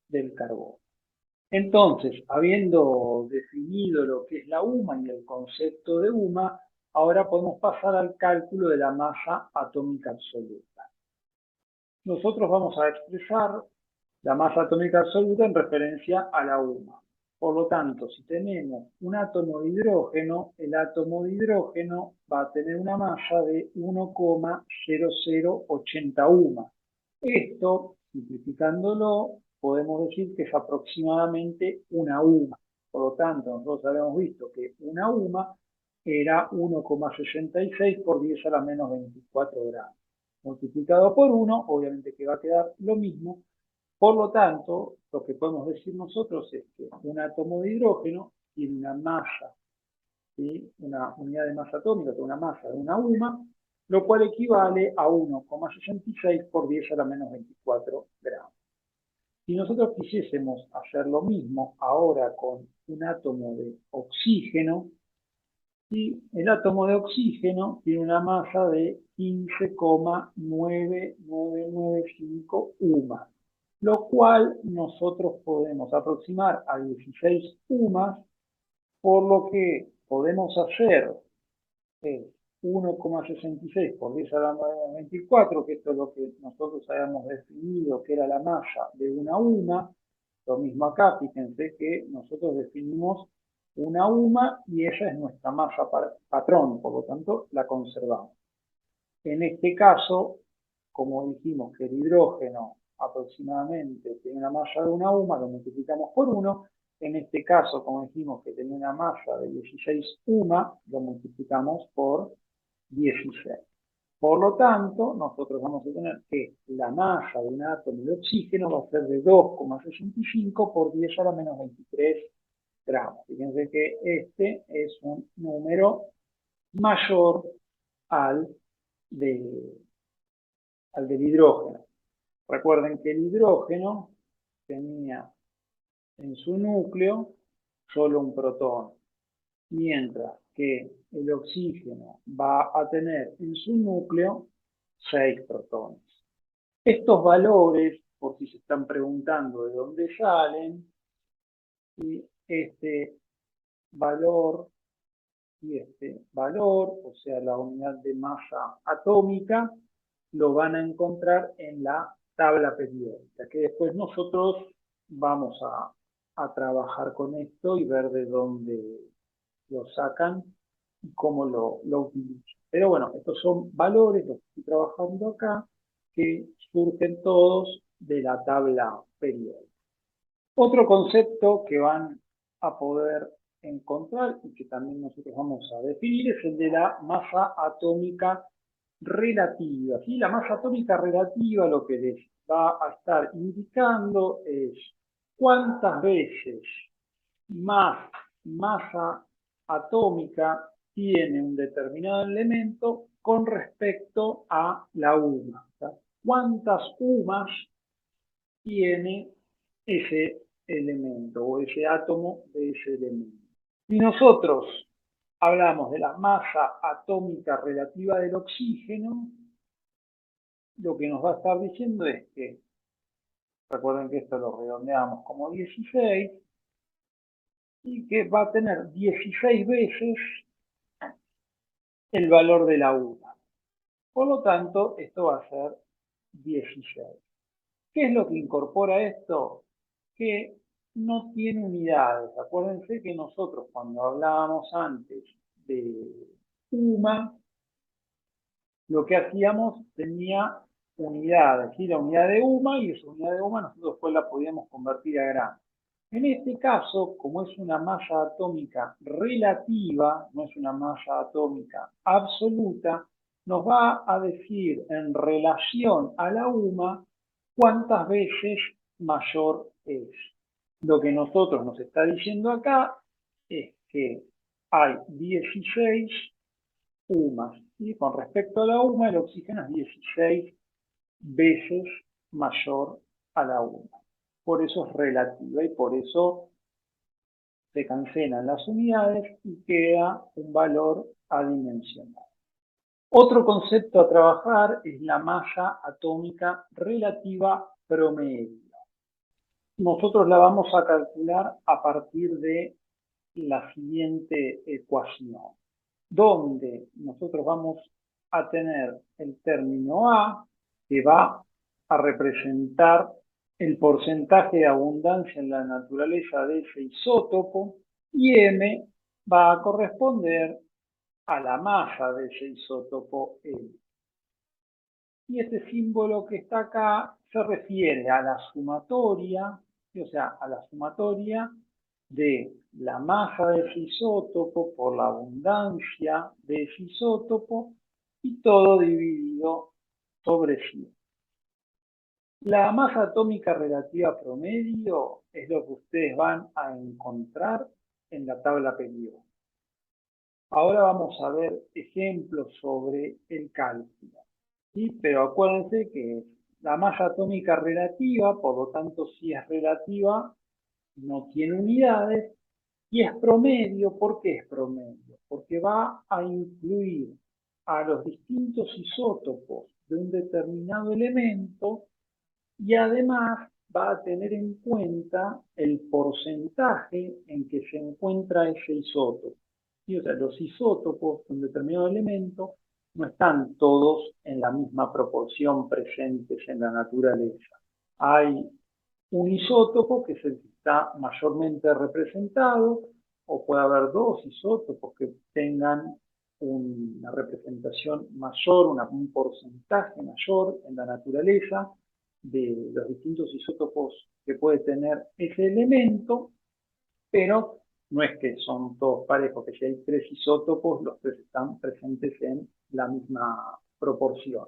Speaker 1: del carbono. Entonces, habiendo definido lo que es la UMA y el concepto de UMA, ahora podemos pasar al cálculo de la masa atómica absoluta. Nosotros vamos a expresar la masa atómica absoluta en referencia a la UMA. Por lo tanto, si tenemos un átomo de hidrógeno, el átomo de hidrógeno va a tener una masa de 1,0080 UMA. Esto, simplificándolo, podemos decir que es aproximadamente una UMA. Por lo tanto, nosotros habíamos visto que una UMA era 1,66 por 10 a la menos 24 gramos. Multiplicado por 1, obviamente que va a quedar lo mismo. Por lo tanto, lo que podemos decir nosotros es que un átomo de hidrógeno tiene una masa, ¿sí?, una unidad de masa atómica, tiene una masa de una UMA, lo cual equivale a 1,66 por 10 a la menos 24 gramos. Si nosotros quisiésemos hacer lo mismo ahora con un átomo de oxígeno, ¿sí?, el átomo de oxígeno tiene una masa de 15,9995 UMA, lo cual nosotros podemos aproximar a 16 UMAS, por lo que podemos hacer 1,66 por 10 a la menos 24, que esto es lo que nosotros habíamos definido que era la masa de una UMA. Lo mismo acá, fíjense que nosotros definimos una UMA y esa es nuestra masa patrón, por lo tanto la conservamos. En este caso, como dijimos que el hidrógeno aproximadamente tiene una masa de una UMA, lo multiplicamos por 1. En este caso, como dijimos que tenía una masa de 16 UMA, lo multiplicamos por 16. Por lo tanto, nosotros vamos a tener que la masa de un átomo de oxígeno va a ser de 2,65 por 10 a la menos 23 gramos. Fíjense que este es un número mayor al del hidrógeno. Recuerden que el hidrógeno tenía en su núcleo solo un protón, mientras que el oxígeno va a tener en su núcleo 6 protones. Estos valores, por si se están preguntando de dónde salen, y este valor y este valor, o sea, la unidad de masa atómica, lo van a encontrar en la tabla periódica, que después nosotros vamos a trabajar con esto y ver de dónde lo sacan y cómo lo utilizan. Pero bueno, estos son valores, los que estoy trabajando acá, que surgen todos de la tabla periódica. Otro concepto que van a poder encontrar y que también nosotros vamos a definir es el de la masa atómica relativa. ¿Sí? La masa atómica relativa lo que les va a estar indicando es cuántas veces más masa atómica tiene un determinado elemento con respecto a la UMA. ¿Sí? ¿Cuántas UMAs tiene ese elemento o ese átomo de ese elemento? Si nosotros hablamos de la masa atómica relativa del oxígeno, lo que nos va a estar diciendo es que, recuerden que esto lo redondeamos como 16, y que va a tener 16 veces el valor de la UMA. Por lo tanto, esto va a ser 16. ¿Qué es lo que incorpora esto? Que no tiene unidades. Acuérdense que nosotros cuando hablábamos antes de UMA, lo que hacíamos tenía unidades, ¿sí? La unidad de UMA, y esa unidad de UMA nosotros después la podíamos convertir a gramos. En este caso, como es una masa atómica relativa, no es una masa atómica absoluta, nos va a decir en relación a la UMA cuántas veces mayor es. Lo que nosotros nos está diciendo acá es que hay 16 UMAs. Y con respecto a la UMA, el oxígeno es 16 veces mayor a la UMA. Por eso es relativa y por eso se cancelan las unidades y queda un valor adimensional. Otro concepto a trabajar es la masa atómica relativa promedio. Nosotros la vamos a calcular a partir de la siguiente ecuación, donde nosotros vamos a tener el término A, que va a representar el porcentaje de abundancia en la naturaleza de ese isótopo, y M va a corresponder a la masa de ese isótopo M. Y este símbolo que está acá se refiere a la sumatoria, o sea, a la sumatoria de la masa de ese isótopo por la abundancia de ese isótopo y todo dividido sobre 100. La masa atómica relativa promedio es lo que ustedes van a encontrar en la tabla periódica. Ahora vamos a ver ejemplos sobre el cálculo, ¿sí? Pero acuérdense que la masa atómica relativa, por lo tanto, si es relativa, no tiene unidades, y es promedio. ¿Por qué es promedio? Porque va a incluir a los distintos isótopos de un determinado elemento y además va a tener en cuenta el porcentaje en que se encuentra ese isótopo. ¿Sí? O sea, los isótopos de un determinado elemento no están todos en la misma proporción presentes en la naturaleza. Hay un isótopo que es el que está mayormente representado, o puede haber dos isótopos que tengan una representación mayor, un porcentaje mayor en la naturaleza de los distintos isótopos que puede tener ese elemento, pero no es que son todos parejos, que si hay tres isótopos, los tres están presentes en la misma proporción.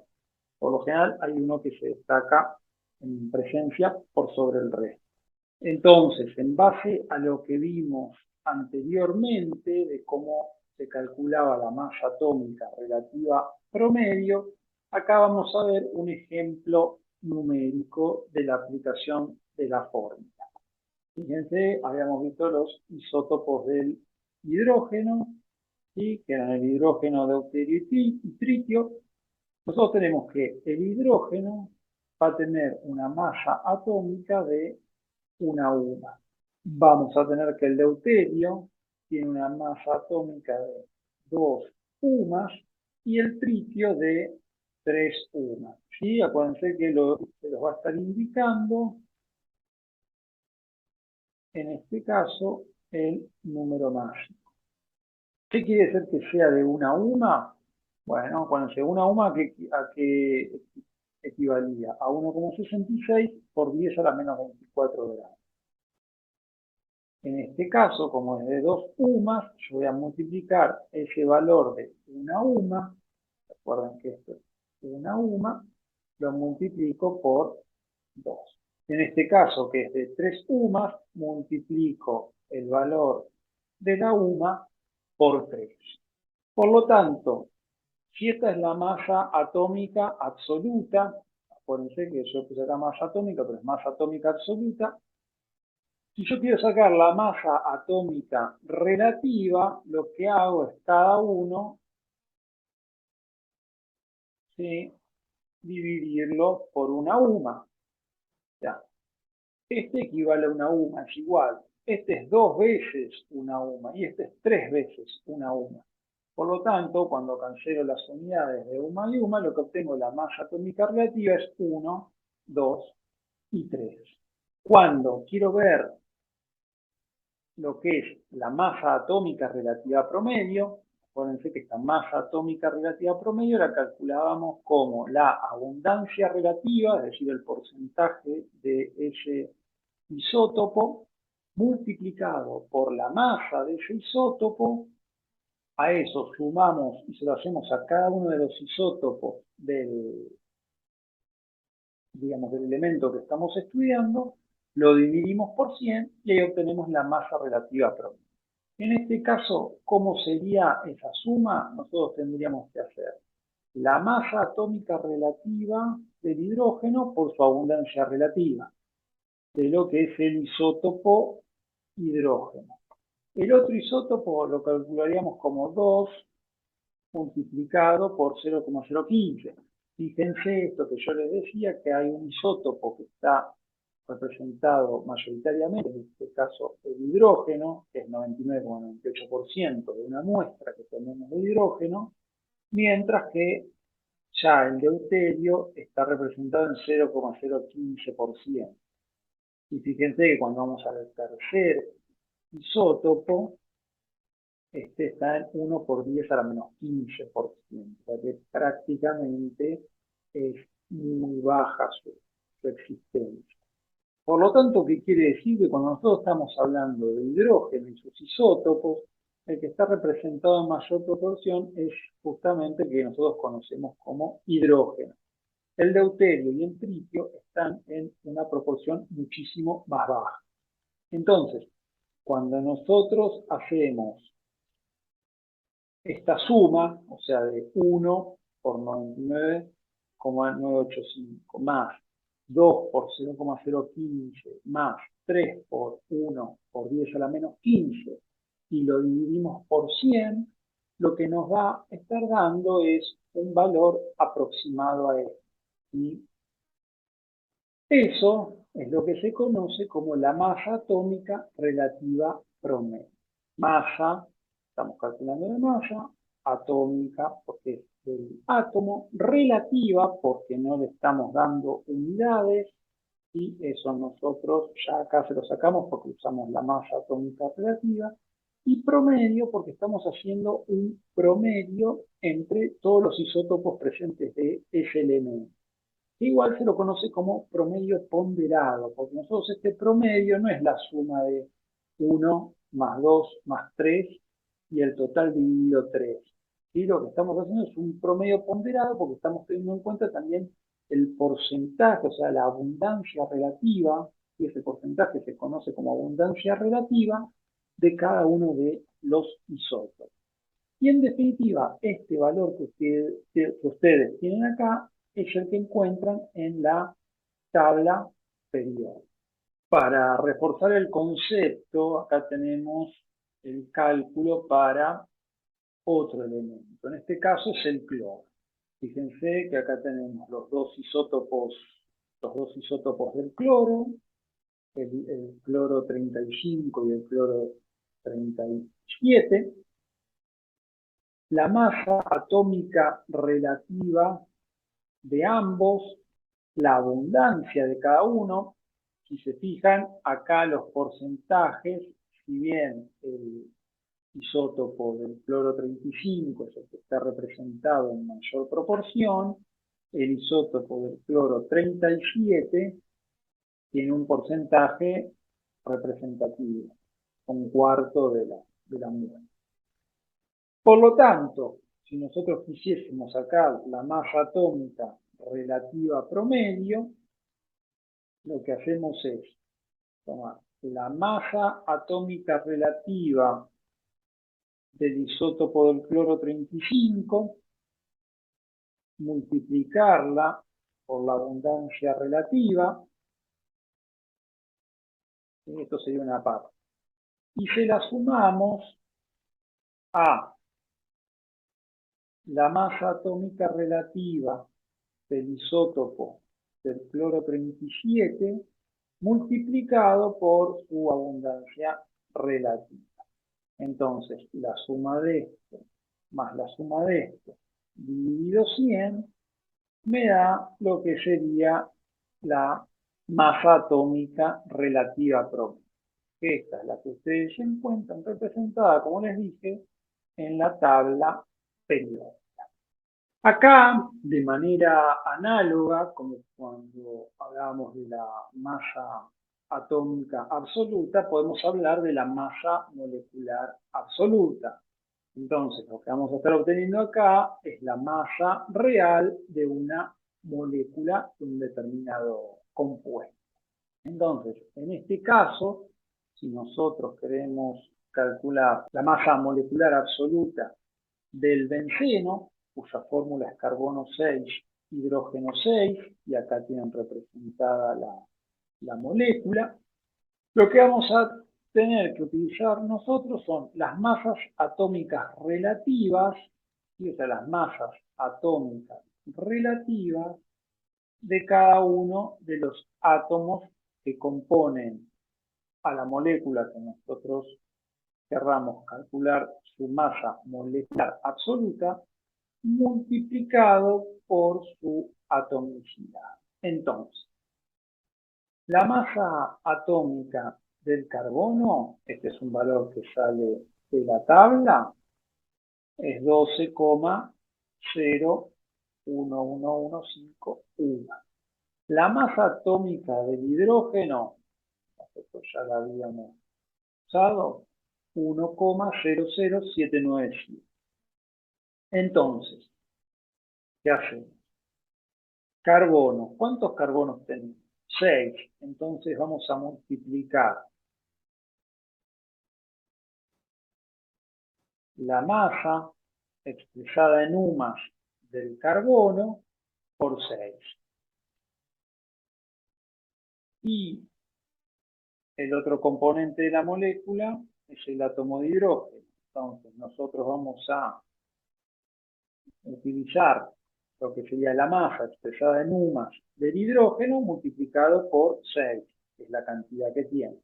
Speaker 1: Por lo general hay uno que se destaca en presencia por sobre el resto. Entonces, en base a lo que vimos anteriormente de cómo se calculaba la masa atómica relativa promedio, acá vamos a ver un ejemplo numérico de la aplicación de la fórmula. Fíjense, habíamos visto los isótopos del hidrógeno, ¿sí? Que eran el hidrógeno, deuterio y tritio. Nosotros tenemos que el hidrógeno va a tener una masa atómica de una UMA. Vamos a tener que el deuterio tiene una masa atómica de 2 UMAs y el tritio de 3 UMAs. ¿Sí? Acuérdense que se los va a estar indicando, en este caso, el número mágico. ¿Qué quiere decir que sea de una UMA? Bueno, acuérdense, una UMA a que equivalía a 1,66 por 10 a la menos 24 gramos. En este caso, como es de 2 UMAs, yo voy a multiplicar ese valor de una UMA, recuerden que esto es una UMA, lo multiplico por 2. En este caso, que es de 3 UMAs, multiplico el valor de la UMA por 3. Por lo tanto, si esta es la masa atómica absoluta, acuérdense que yo puse acá masa atómica, pero es masa atómica absoluta. Si yo quiero sacar la masa atómica relativa, lo que hago es cada uno, ¿sí?, dividirlo por una UMA. Ya. Este equivale a una UMA, es igual. este es 2 veces una UMA y este es 3 veces una UMA. Por lo tanto, cuando cancelo las unidades de UMA y UMA, lo que obtengo la masa atómica relativa es 1, 2 y 3. Cuando quiero ver lo que es la masa atómica relativa promedio, acuérdense que esta masa atómica relativa promedio la calculábamos como la abundancia relativa, es decir, el porcentaje de ese isótopo, multiplicado por la masa de ese isótopo. A eso sumamos y se lo hacemos a cada uno de los isótopos del, digamos, del elemento que estamos estudiando, lo dividimos por 100 y ahí obtenemos la masa relativa promedio. En este caso, ¿cómo sería esa suma? Nosotros tendríamos que hacer la masa atómica relativa del hidrógeno por su abundancia relativa, de lo que es el isótopo hidrógeno. El otro isótopo lo calcularíamos como 2 multiplicado por 0,015. Fíjense esto que yo les decía, que hay un isótopo que está representado mayoritariamente, en este caso el hidrógeno, que es 99,98% de una muestra que tenemos de hidrógeno, mientras que ya el deuterio está representado en 0,015%. Y fíjense que cuando vamos al tercer isótopo, este está en 1 por 10 a la menos 15%, o sea que prácticamente es muy baja su existencia. Por lo tanto, ¿qué quiere decir? Que cuando nosotros estamos hablando de hidrógeno y sus isótopos, el que está representado en mayor proporción es justamente el que nosotros conocemos como hidrógeno. El deuterio y el tritio están en una proporción muchísimo más baja. Entonces, cuando nosotros hacemos esta suma, o sea, de 1 por 99,985 más 2 por 0,015 más 3 por 1 por 10 a la menos 15 y lo dividimos por 100, lo que nos va a estar dando es un valor aproximado a esto. Y eso es lo que se conoce como la masa atómica relativa promedio. Masa, estamos calculando la masa, atómica porque es del átomo, relativa porque no le estamos dando unidades, y eso nosotros ya acá se lo sacamos porque usamos la masa atómica relativa, y promedio porque estamos haciendo un promedio entre todos los isótopos presentes de ese elemento. Igual se lo conoce como promedio ponderado, porque nosotros este promedio no es la suma de 1 más 2 más 3 y el total dividido 3. Y lo que estamos haciendo es un promedio ponderado porque estamos teniendo en cuenta también el porcentaje, o sea, la abundancia relativa, y ese porcentaje se conoce como abundancia relativa de cada uno de los isótopos. Y en definitiva, este valor que ustedes tienen acá es el que encuentran en la tabla periódica. Para reforzar el concepto, acá tenemos el cálculo para otro elemento. En este caso es el cloro. Fíjense que acá tenemos los dos isótopos del cloro, el cloro 35 y el cloro 37. La masa atómica relativa de ambos, la abundancia de cada uno. Si se fijan, acá los porcentajes, si bien el isótopo del cloro 35 es el que está representado en mayor proporción, el isótopo del cloro 37 tiene un porcentaje representativo, un cuarto de la muestra. Por lo tanto, si nosotros quisiésemos sacar la masa atómica relativa promedio, lo que hacemos es tomar la masa atómica relativa del isótopo del cloro 35, multiplicarla por la abundancia relativa, y esto sería una parte, y se la sumamos a la masa atómica relativa del isótopo del cloro 37 multiplicado por su abundancia relativa. Entonces, la suma de esto más la suma de esto dividido 100 me da lo que sería la masa atómica relativa promedio. Esta es la que ustedes se encuentran representada, como les dije, en la tabla periódica. Acá, de manera análoga, como cuando hablábamos de la masa atómica absoluta, podemos hablar de la masa molecular absoluta. Entonces, lo que vamos a estar obteniendo acá es la masa real de una molécula de un determinado compuesto. Entonces, en este caso, si nosotros queremos calcular la masa molecular absoluta del benceno, cuya fórmula es carbono 6, hidrógeno 6, y acá tienen representada la molécula, lo que vamos a tener que utilizar nosotros son las masas atómicas relativas, o sea, las masas atómicas relativas de cada uno de los átomos que componen a la molécula que nosotros querramos calcular su masa molecular absoluta, multiplicado por su atomicidad. Entonces, la masa atómica del carbono, este es un valor que sale de la tabla, es 12,011151. La masa atómica del hidrógeno, nosotros ya la habíamos usado, 1,00797. Entonces, ¿qué hacemos? Carbono, ¿cuántos carbonos tenemos? 6. Entonces vamos a multiplicar la masa expresada en UMAS del carbono por 6. Y el otro componente de la molécula es el átomo de hidrógeno. Entonces nosotros vamos a utilizar lo que sería la masa expresada en UMAS del hidrógeno multiplicado por 6, que es la cantidad que tiene.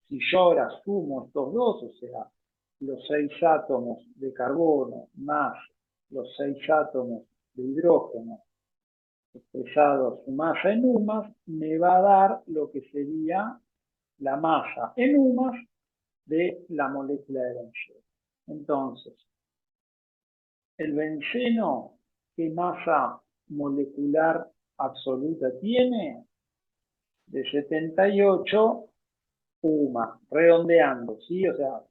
Speaker 1: Si yo ahora sumo estos dos, o sea, los 6 átomos de carbono más los 6 átomos de hidrógeno expresados su masa en UMAS, me va a dar lo que sería la masa en UMAS de la molécula de benceno. Entonces, el benceno, ¿qué masa molecular absoluta tiene? De 78 UMA, redondeando, ¿sí? O sea,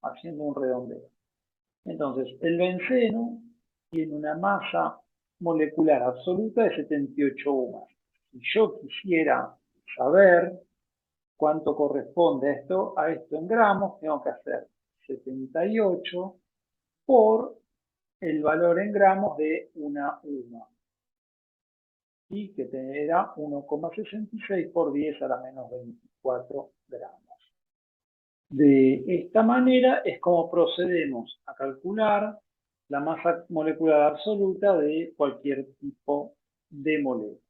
Speaker 1: haciendo un redondeo. Entonces, el benceno tiene una masa molecular absoluta de 78 UMA. Si yo quisiera saber cuánto corresponde a esto en gramos, tengo que hacer 78 por el valor en gramos de una UMA, y que era 1,66 por 10 a la menos 24 gramos. De esta manera es como procedemos a calcular la masa molecular absoluta de cualquier tipo de molécula.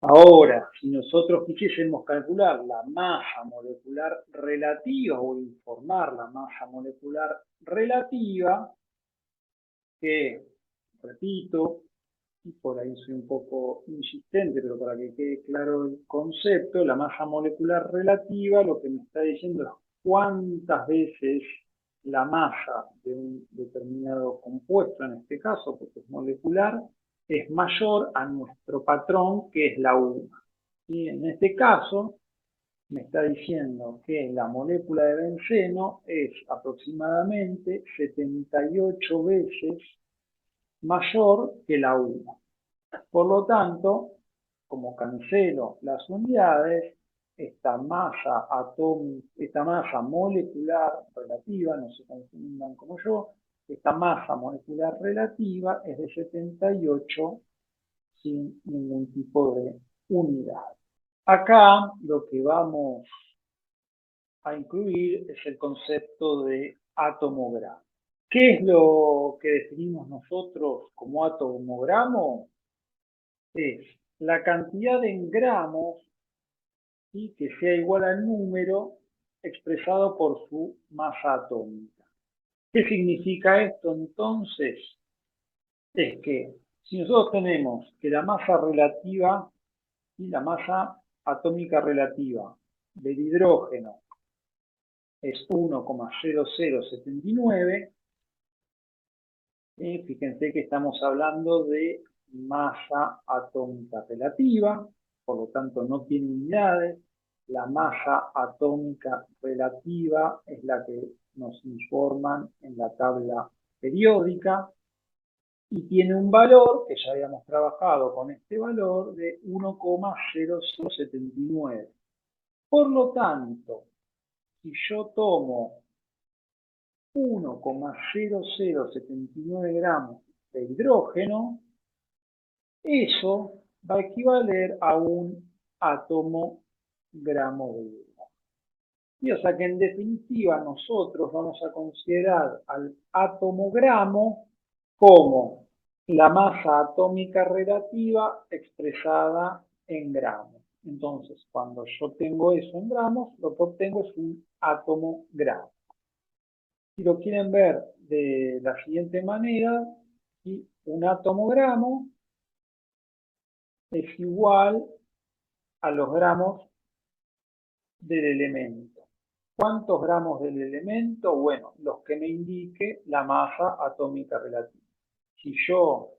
Speaker 1: Ahora, si nosotros quisiésemos calcular la masa molecular relativa o informar la masa molecular relativa, que, repito, y por ahí soy un poco insistente, pero para que quede claro el concepto, la masa molecular relativa lo que me está diciendo es cuántas veces la masa de un determinado compuesto, en este caso, porque es molecular, es mayor a nuestro patrón, que es la UMA. Y en este caso, me está diciendo que la molécula de benceno es aproximadamente 78 veces mayor que la UMA. Por lo tanto, como cancelo las unidades, esta masa molecular relativa, no se confundan como yo, esta masa molecular relativa es de 78 sin ningún tipo de unidad. Acá lo que vamos a incluir es el concepto de atomogramo. ¿Qué es lo que definimos nosotros como atomogramo? Es la cantidad en gramos y que sea igual al número expresado por su masa atómica. ¿Qué significa esto entonces? Es que si nosotros tenemos que la masa relativa y la masa atómica relativa del hidrógeno es 1,0079, fíjense que estamos hablando de masa atómica relativa, por lo tanto no tiene unidades. La masa atómica relativa es la que nos informan en la tabla periódica y tiene un valor, que ya habíamos trabajado con este valor, de 1,0079. Por lo tanto, si yo tomo 1,0079 gramos de hidrógeno, eso va a equivaler a un átomo gramo de hidrógeno. Y o sea que en definitiva nosotros vamos a considerar al átomo gramo como la masa atómica relativa expresada en gramos. Entonces, cuando yo tengo eso en gramos, lo que obtengo es un átomo gramo. Si lo quieren ver de la siguiente manera, un átomo gramo es igual a los gramos del elemento. ¿Cuántos gramos del elemento? Bueno, los que me indique la masa atómica relativa. Si yo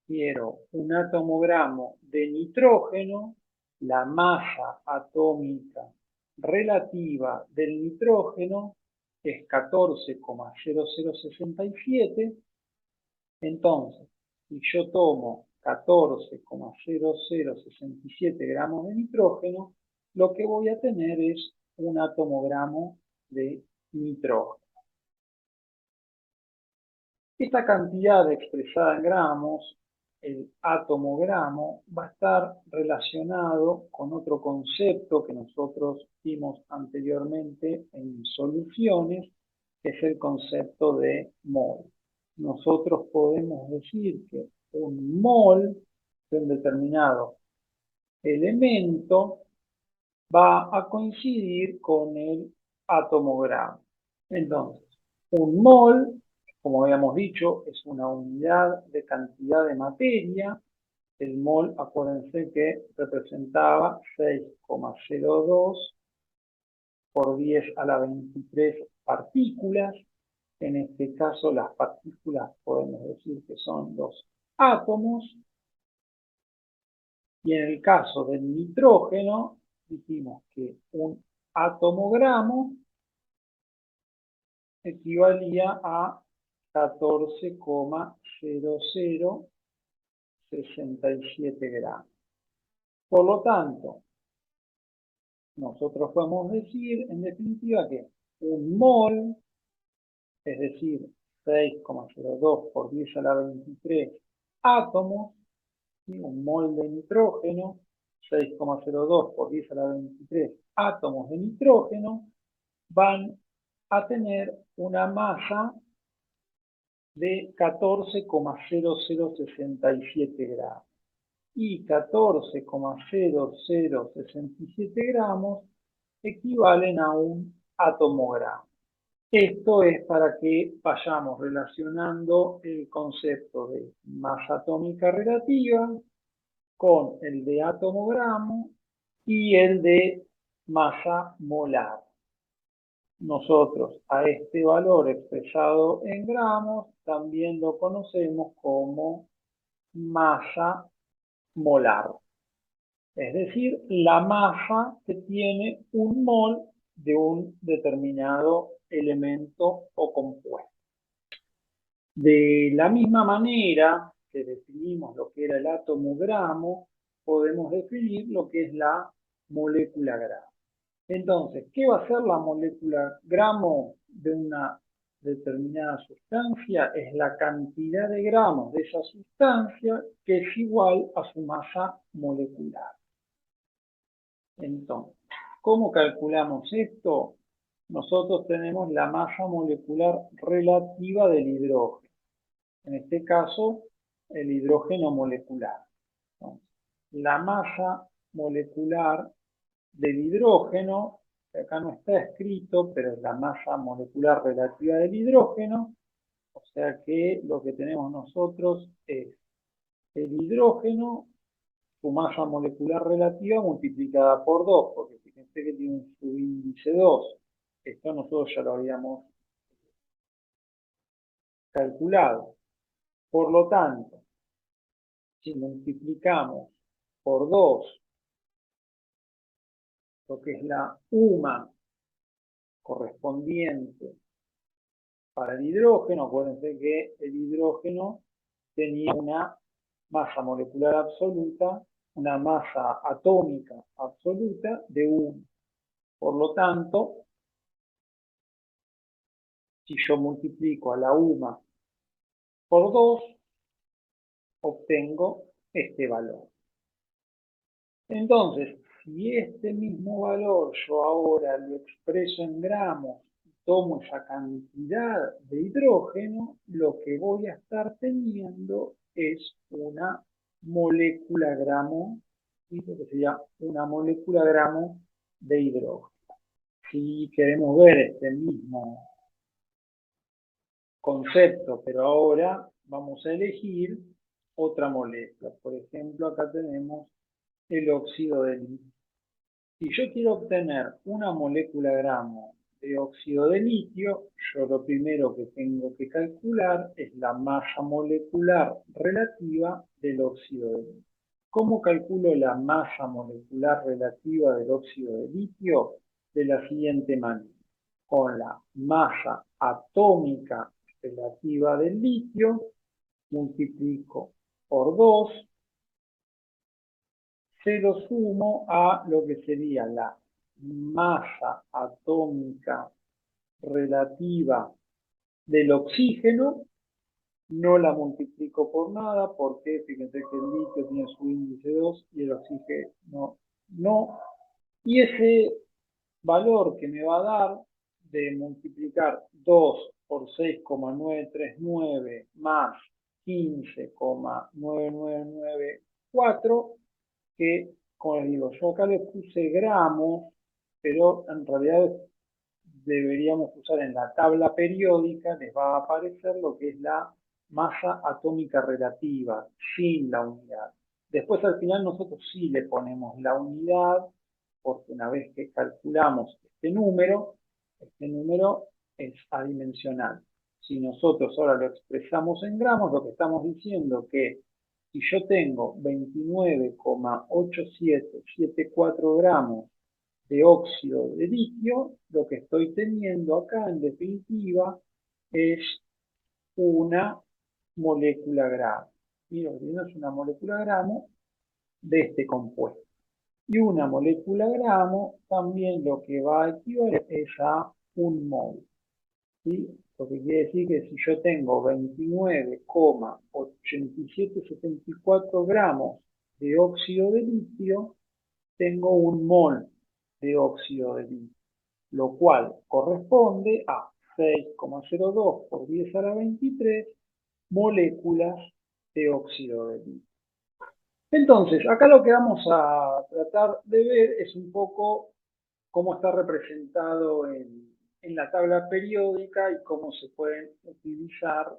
Speaker 1: quiero un átomo gramo de nitrógeno, la masa atómica relativa del nitrógeno es 14,0067. Entonces, si yo tomo 14,0067 gramos de nitrógeno, lo que voy a tener es un átomo gramo de nitrógeno. Esta cantidad expresada en gramos, el átomo gramo, va a estar relacionado con otro concepto que nosotros vimos anteriormente en soluciones, que es el concepto de mol. Nosotros podemos decir que un mol de un determinado elemento va a coincidir con el átomo gramo. Entonces, un mol, como habíamos dicho, es una unidad de cantidad de materia. El mol, acuérdense que representaba 6,02 por 10 a la 23 partículas. En este caso, las partículas podemos decir que son los átomos. Y en el caso del nitrógeno, dijimos que un átomo gramo equivalía a 14,0067 gramos. Por lo tanto, nosotros podemos decir, en definitiva, que un mol, es decir, 6,02 por 10 a la 23 átomos, ¿sí? Un mol de nitrógeno, 6,02 por 10 a la 23 átomos de nitrógeno, van a tener una masa de 14,0067 gramos. Y 14,0067 gramos equivalen a un átomo gramo. Esto es para que vayamos relacionando el concepto de masa atómica relativa con el de átomo gramo y el de masa molar. Nosotros a este valor expresado en gramos también lo conocemos como masa molar. Es decir, la masa que tiene un mol de un determinado elemento o compuesto. De la misma manera que definimos lo que era el átomo gramo, podemos definir lo que es la molécula gramo. Entonces, ¿qué va a ser la molécula gramo de una determinada sustancia? Es la cantidad de gramos de esa sustancia que es igual a su masa molecular. Entonces, ¿cómo calculamos esto? Nosotros tenemos la masa molecular relativa del hidrógeno. En este caso, el hidrógeno molecular. la masa molecular del hidrógeno, que acá no está escrito, pero es la masa molecular relativa del hidrógeno, o sea que lo que tenemos nosotros es el hidrógeno, su masa molecular relativa multiplicada por 2, porque fíjense que tiene un subíndice 2. Esto nosotros ya lo habíamos calculado. Por lo tanto, si multiplicamos por 2 lo que es la UMA correspondiente para el hidrógeno, acuérdense que el hidrógeno tenía una masa molecular absoluta, una masa atómica absoluta de 1. Por lo tanto, si yo multiplico a la UMA por 2, obtengo este valor. Entonces, si este mismo valor yo ahora lo expreso en gramos, tomo esa cantidad de hidrógeno, lo que voy a estar teniendo es una molécula gramo, ¿sí? Lo que sería una molécula gramo de hidrógeno. Si queremos ver este mismo concepto, pero ahora vamos a elegir otra molécula. Por ejemplo, acá tenemos el óxido de litio. Si yo quiero obtener una molécula gramo de óxido de litio, yo lo primero que tengo que calcular es la masa molecular relativa del óxido de litio. ¿Cómo calculo la masa molecular relativa del óxido de litio? De la siguiente manera. Con la masa atómica relativa del litio, multiplico por 2, se lo sumo a lo que sería la masa atómica relativa del oxígeno, no la multiplico por nada, porque fíjense que el litio tiene su índice 2 y el oxígeno no. Y ese valor que me va a dar de multiplicar 2 por 6,939 más 15,9994, que, como les digo, yo acá le puse gramos, pero en realidad deberíamos usar en la tabla periódica, les va a aparecer lo que es la masa atómica relativa, sin la unidad. Después al final nosotros sí le ponemos la unidad, porque una vez que calculamos este número es adimensional. Si nosotros ahora lo expresamos en gramos, lo que estamos diciendo que si yo tengo 29,8774 gramos de óxido de litio, lo que estoy teniendo acá en definitiva es una molécula gramo. Y lo que es una molécula gramo de este compuesto. Y una molécula gramo también lo que va a equivaler es a un mol. ¿Sí? Lo que quiere decir que si yo tengo 29,8774 gramos de óxido de litio, tengo un mol de óxido de litio, lo cual corresponde a 6,02 por 10 a la 23 moléculas de óxido de litio. Entonces, acá lo que vamos a tratar de ver es un poco cómo está representado en la tabla periódica y cómo se pueden utilizar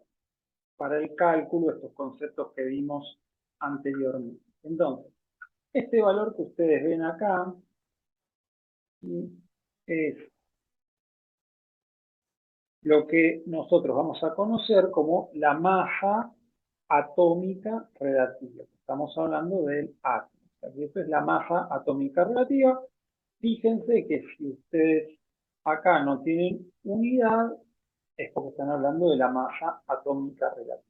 Speaker 1: para el cálculo estos conceptos que vimos anteriormente. Entonces, este valor que ustedes ven acá es lo que nosotros vamos a conocer como la masa atómica relativa. Estamos hablando del átomo. O sea, esto es la masa atómica relativa. Fíjense que si ustedes acá no tienen unidad, es porque están hablando de la masa atómica relativa.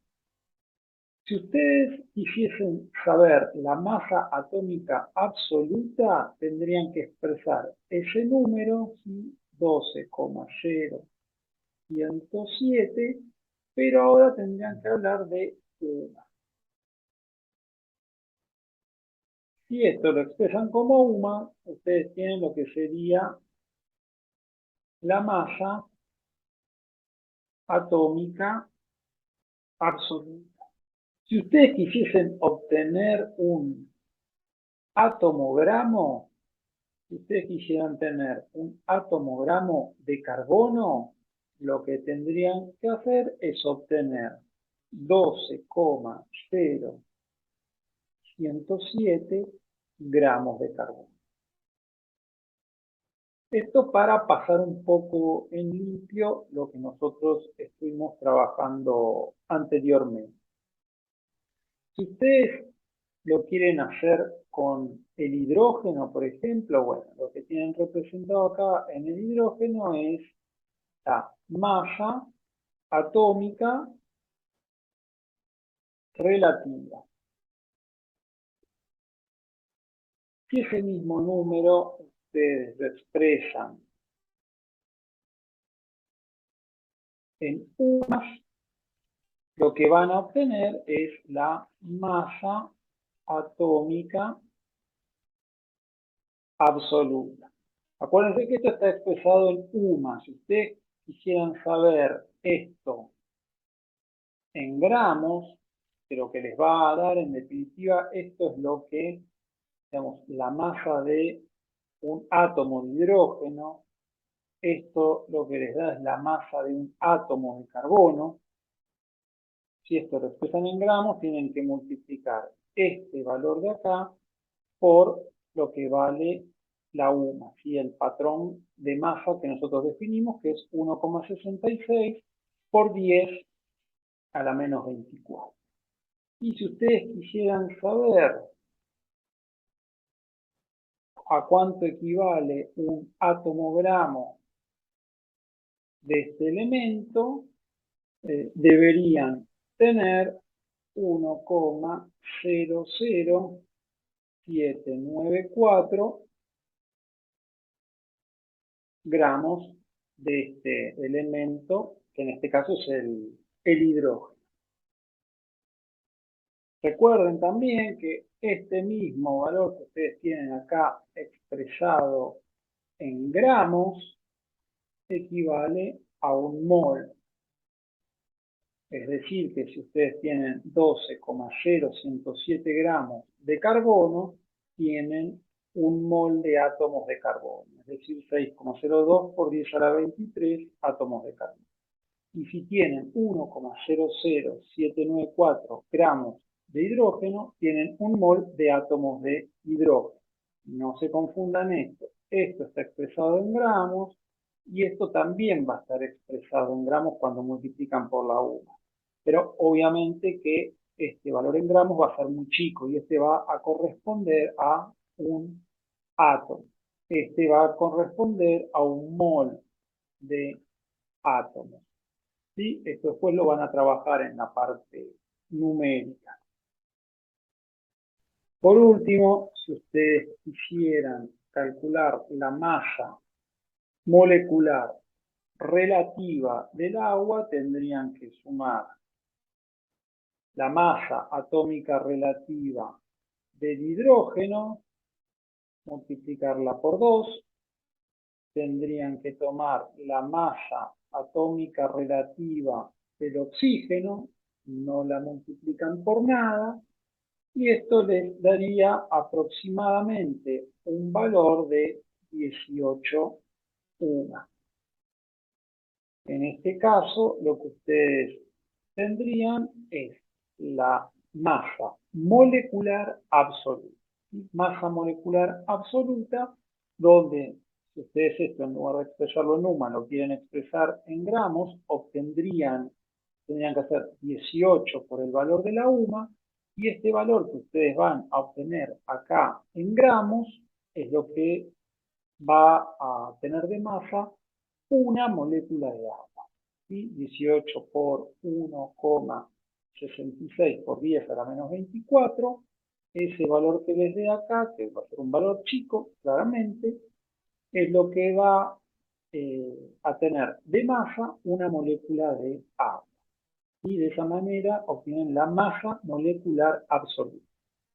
Speaker 1: Si ustedes quisiesen saber la masa atómica absoluta, tendrían que expresar ese número, ¿sí? 12,0107, pero ahora tendrían que hablar de UMA. Si esto lo expresan como UMA, ustedes tienen lo que sería la masa atómica absoluta. Si ustedes quisiesen obtener un átomo-gramo, si ustedes quisieran tener un átomo-gramo de carbono, lo que tendrían que hacer es obtener 12,0107 gramos de carbono. Esto para pasar un poco en limpio lo que nosotros estuvimos trabajando anteriormente. Si ustedes lo quieren hacer con el hidrógeno, por ejemplo, bueno, lo que tienen representado acá en el hidrógeno es la masa atómica relativa. Si ese mismo número ustedes lo expresan en UMAS, lo que van a obtener es la masa atómica absoluta. Acuérdense que esto está expresado en UMAS. Si ustedes quisieran saber esto en gramos, que lo que les va a dar en definitiva, esto es lo que, digamos, la masa de un átomo de hidrógeno, esto lo que les da es la masa de un átomo de carbono. Si esto lo expresan en gramos, tienen que multiplicar este valor de acá por lo que vale la UMA, ¿sí? El patrón de masa que nosotros definimos, que es 1,66 por 10 a la menos 24. Y si ustedes quisieran saber a cuánto equivale un átomo-gramo de este elemento, deberían tener 1,00794 gramos de este elemento, que en este caso es el hidrógeno. Recuerden también que este mismo valor que ustedes tienen acá expresado en gramos equivale a un mol. Es decir, que si ustedes tienen 12,0107 gramos de carbono, tienen un mol de átomos de carbono, es decir, 6,02 por 10 a la 23 átomos de carbono. Y si tienen 1,00794 gramos de hidrógeno, tienen un mol de átomos de hidrógeno. No se confundan esto. Esto está expresado en gramos y esto también va a estar expresado en gramos cuando multiplican por la UMA. Pero obviamente que este valor en gramos va a ser muy chico y este va a corresponder a un átomo. Este va a corresponder a un mol de átomos. ¿Sí? Esto después lo van a trabajar en la parte numérica. Por último, si ustedes quisieran calcular la masa molecular relativa del agua, tendrían que sumar la masa atómica relativa del hidrógeno, multiplicarla por 2, tendrían que tomar la masa atómica relativa del oxígeno, no la multiplican por nada, y esto les daría aproximadamente un valor de 18 UMA. En este caso, lo que ustedes tendrían es la masa molecular absoluta. Masa molecular absoluta, donde si ustedes esto en lugar de expresarlo en UMA lo quieren expresar en gramos, tendrían que hacer 18 por el valor de la UMA, y este valor que ustedes van a obtener acá en gramos es lo que va a tener de masa una molécula de agua. ¿Sí? 18 por 1,66 por 10 a la menos 24, ese valor que les dé acá, que va a ser un valor chico, claramente, es lo que va a tener de masa una molécula de agua. Y de esa manera obtienen la masa molecular absoluta.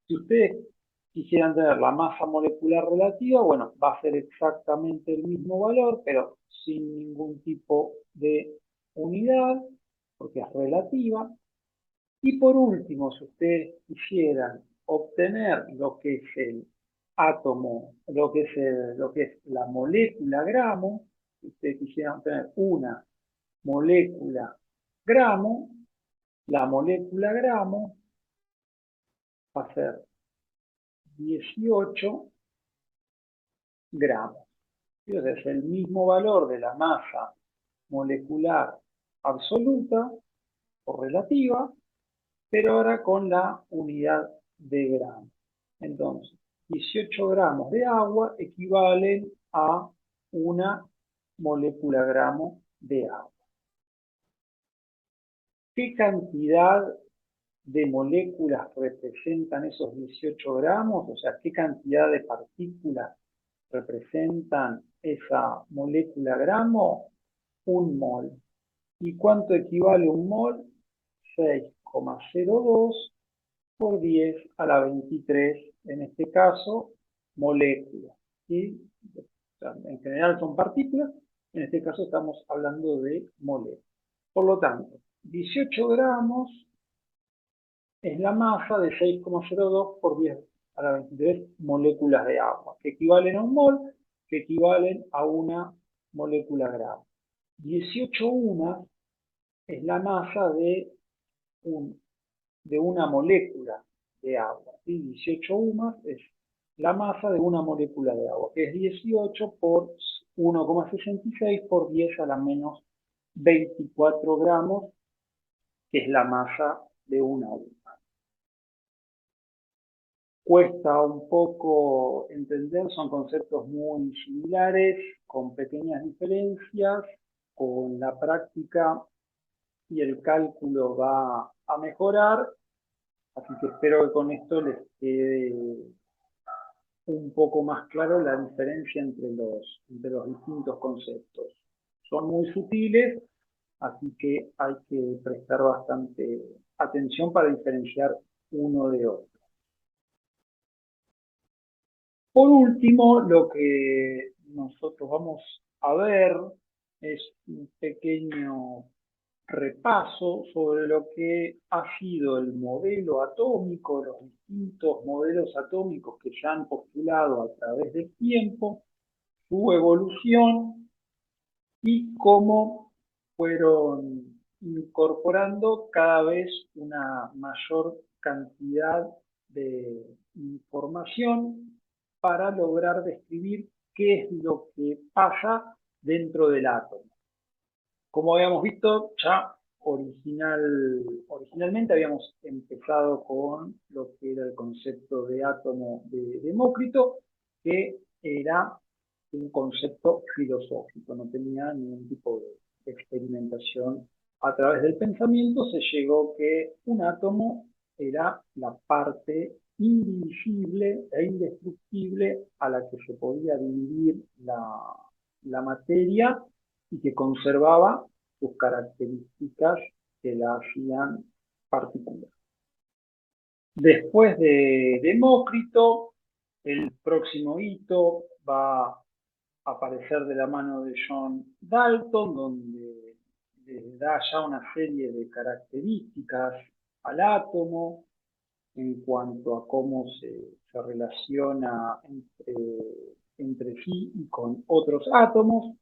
Speaker 1: Si ustedes quisieran tener la masa molecular relativa, bueno, va a ser exactamente el mismo valor, pero sin ningún tipo de unidad, porque es relativa. Y por último, si ustedes quisieran obtener lo que es el átomo, lo que es la molécula gramo, si ustedes quisieran tener una molécula gramo, la molécula gramo va a ser 18 gramos. Entonces es el mismo valor de la masa molecular absoluta o relativa, pero ahora con la unidad de gramo. Entonces, 18 gramos de agua equivalen a una molécula gramo de agua. ¿Qué cantidad de moléculas representan esos 18 gramos? O sea, ¿qué cantidad de partículas representan esa molécula gramo? Un mol. ¿Y cuánto equivale un mol? 6,02 por 10 a la 23, en este caso, moléculas. ¿Sí? En general son partículas, en este caso estamos hablando de moléculas. Por lo tanto, 18 gramos es la masa de 6,02 por 10 a la 23 moléculas de agua, que equivalen a un mol, que equivalen a una molécula gramo. 18 unas es la masa de una molécula de agua. ¿Sí? 18 unas es la masa de una molécula de agua, que es 18 por 1,66 por 10 a la menos 24 gramos, que es la masa de una una. Cuesta un poco entender, son conceptos muy similares, con pequeñas diferencias. Con la práctica y el cálculo va a mejorar, así que espero que con esto les quede un poco más claro la diferencia entre los distintos conceptos. Son muy sutiles, así que hay que prestar bastante atención para diferenciar uno de otro. Por último, lo que nosotros vamos a ver es un pequeño repaso sobre lo que ha sido el modelo atómico, los distintos modelos atómicos que se han postulado a través del tiempo, su evolución y cómo fueron incorporando cada vez una mayor cantidad de información para lograr describir qué es lo que pasa dentro del átomo. Como habíamos visto, ya originalmente habíamos empezado con lo que era el concepto de átomo de Demócrito, que era un concepto filosófico, no tenía ningún tipo de experimentación. A través del pensamiento se llegó que un átomo era la parte indivisible e indestructible a la que se podía dividir la materia y que conservaba sus características que la hacían particular. Después de Demócrito, el próximo hito va a aparecer de la mano de John Dalton, donde le da ya una serie de características al átomo en cuanto a cómo se relaciona entre sí y con otros átomos.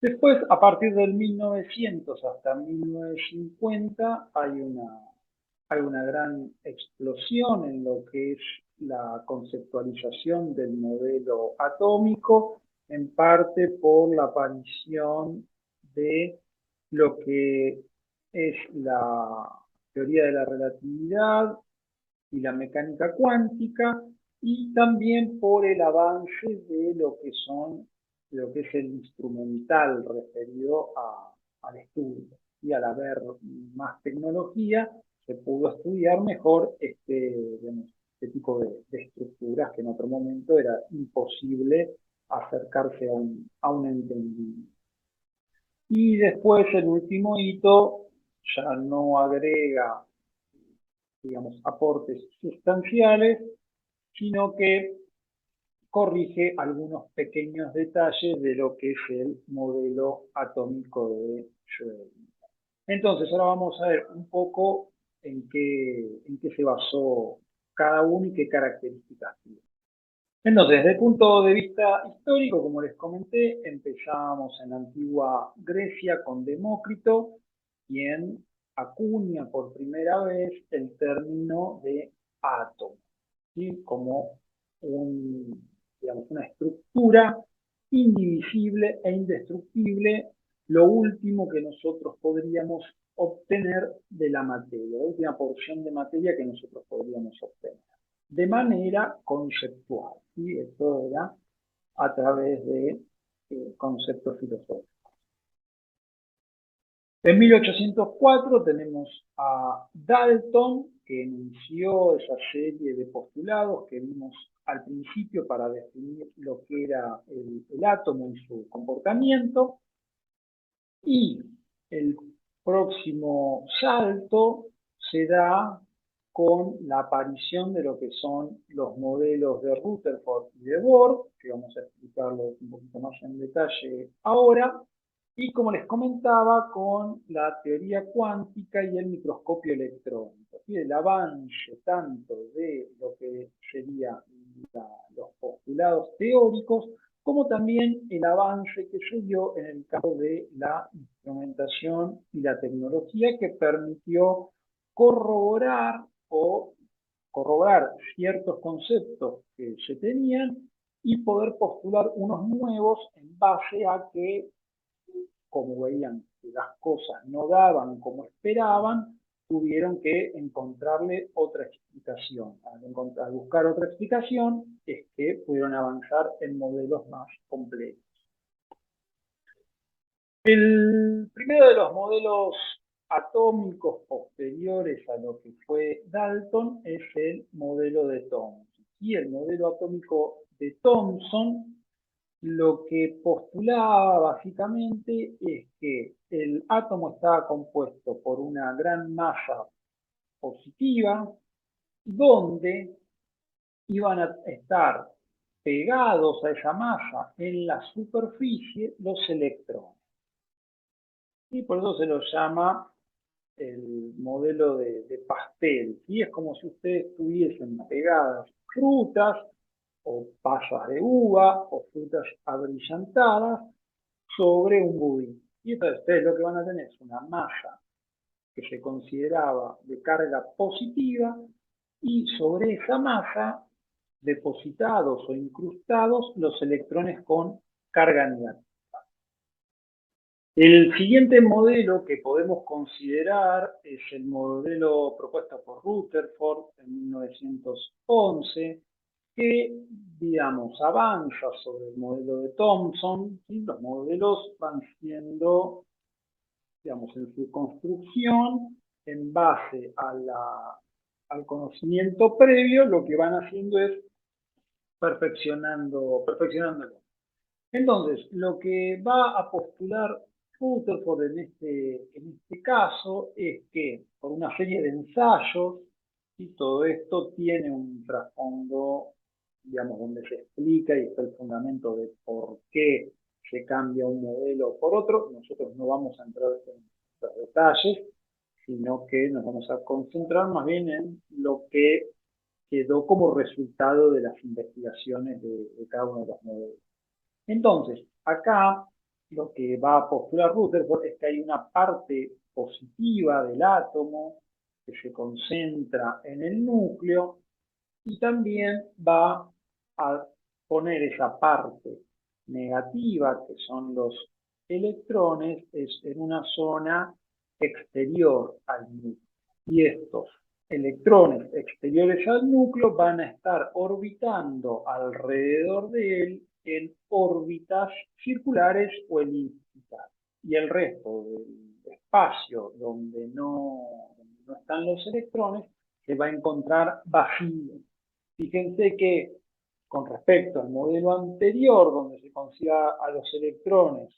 Speaker 1: Después, a partir del 1900 hasta 1950, hay una gran explosión en lo que es la conceptualización del modelo atómico, en parte por la aparición de lo que es la teoría de la relatividad y la mecánica cuántica, y también por el avance de lo que es el instrumental referido al estudio. Y al haber más tecnología, se pudo estudiar mejor este tipo de estructuras que en otro momento era imposible acercarse a un entendimiento. Y después el último hito ya no agrega, digamos, aportes sustanciales, sino que corrige algunos pequeños detalles de lo que es el modelo atómico de Schrödinger. Entonces, ahora vamos a ver un poco en qué se basó cada uno y qué características tiene. Entonces, desde el punto de vista histórico, como les comenté, empezamos en la antigua Grecia con Demócrito, quien acuña por primera vez el término de átomo, ¿sí? Como digamos, una estructura indivisible e indestructible, lo último que nosotros podríamos obtener de la materia, la última porción de materia que nosotros podríamos obtener de manera conceptual. ¿Sí? Esto era a través de conceptos filosóficos. En 1804 tenemos a Dalton, que inició esa serie de postulados que vimos al principio para definir lo que era el átomo y su comportamiento. Y el próximo salto se da con la aparición de lo que son los modelos de Rutherford y de Bohr, que vamos a explicarlo un poquito más en detalle ahora, y como les comentaba, con la teoría cuántica y el microscopio electrónico. ¿Sí? El avance tanto de lo que serían los postulados teóricos, como también el avance que se dio en el campo de la instrumentación y la tecnología que permitió corroborar o corroborar ciertos conceptos que se tenían y poder postular unos nuevos en base a que, como veían que las cosas no daban como esperaban, tuvieron que encontrarle otra explicación. Al buscar otra explicación es que pudieron avanzar en modelos más complejos. El primero de los modelos atómicos posteriores a lo que fue Dalton es el modelo de Thomson. Y el modelo atómico de Thomson lo que postulaba básicamente es que el átomo estaba compuesto por una gran masa positiva donde iban a estar pegados a esa masa en la superficie los electrones. Y por eso se lo llama el modelo de pastel. Y es como si ustedes tuviesen pegadas frutas o pasas de uva o frutas abrillantadas sobre un budín. Y entonces ustedes lo que van a tener es una masa que se consideraba de carga positiva y sobre esa masa depositados o incrustados los electrones con carga negativa. El siguiente modelo que podemos considerar es el modelo propuesto por Rutherford en 1911, que, digamos, avanza sobre el modelo de Thomson, y los modelos van siendo, digamos, en su construcción, en base al conocimiento previo, lo que van haciendo es perfeccionándolo. Entonces, lo que va a postular Rutherford en este caso es que por una serie de ensayos, y todo esto tiene un trasfondo, digamos, donde se explica y está el fundamento de por qué se cambia un modelo por otro. Nosotros no vamos a entrar en los detalles, sino que nos vamos a concentrar más bien en lo que quedó como resultado de las investigaciones de cada uno de los modelos. Entonces, acá lo que va a postular Rutherford es que hay una parte positiva del átomo que se concentra en el núcleo y también va a poner esa parte negativa, que son los electrones, en una zona exterior al núcleo. Y estos electrones exteriores al núcleo van a estar orbitando alrededor de él en órbitas circulares o elípticas. Y el resto del espacio donde no están los electrones se va a encontrar vacío. Fíjense que con respecto al modelo anterior, donde se considera a los electrones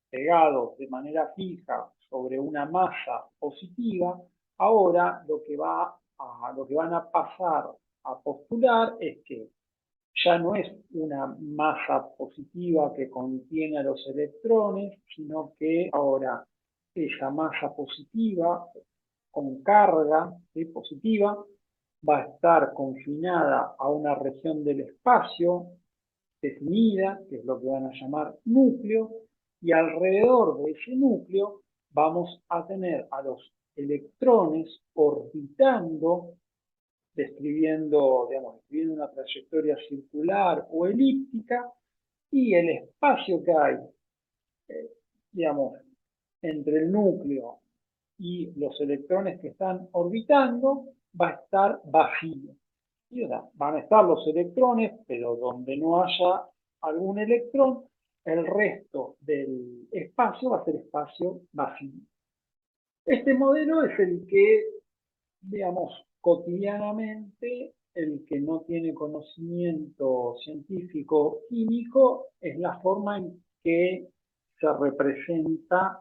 Speaker 1: pegados de manera fija sobre una masa positiva, ahora lo que van a pasar a postular es que ya no es una masa positiva que contiene a los electrones, sino que ahora esa masa positiva con carga, ¿sí? Positiva va a estar confinada a una región del espacio definida, que es lo que van a llamar núcleo, y alrededor de ese núcleo vamos a tener a los electrones orbitando, describiendo una trayectoria circular o elíptica, y el espacio que hay, eh, digamos, entre el núcleo y los electrones que están orbitando va a estar vacío. Y, o sea, van a estar los electrones, pero donde no haya algún electrón, el resto del espacio va a ser espacio vacío. Este modelo es el que, digamos, cotidianamente, el que no tiene conocimiento científico químico, es la forma en que se representa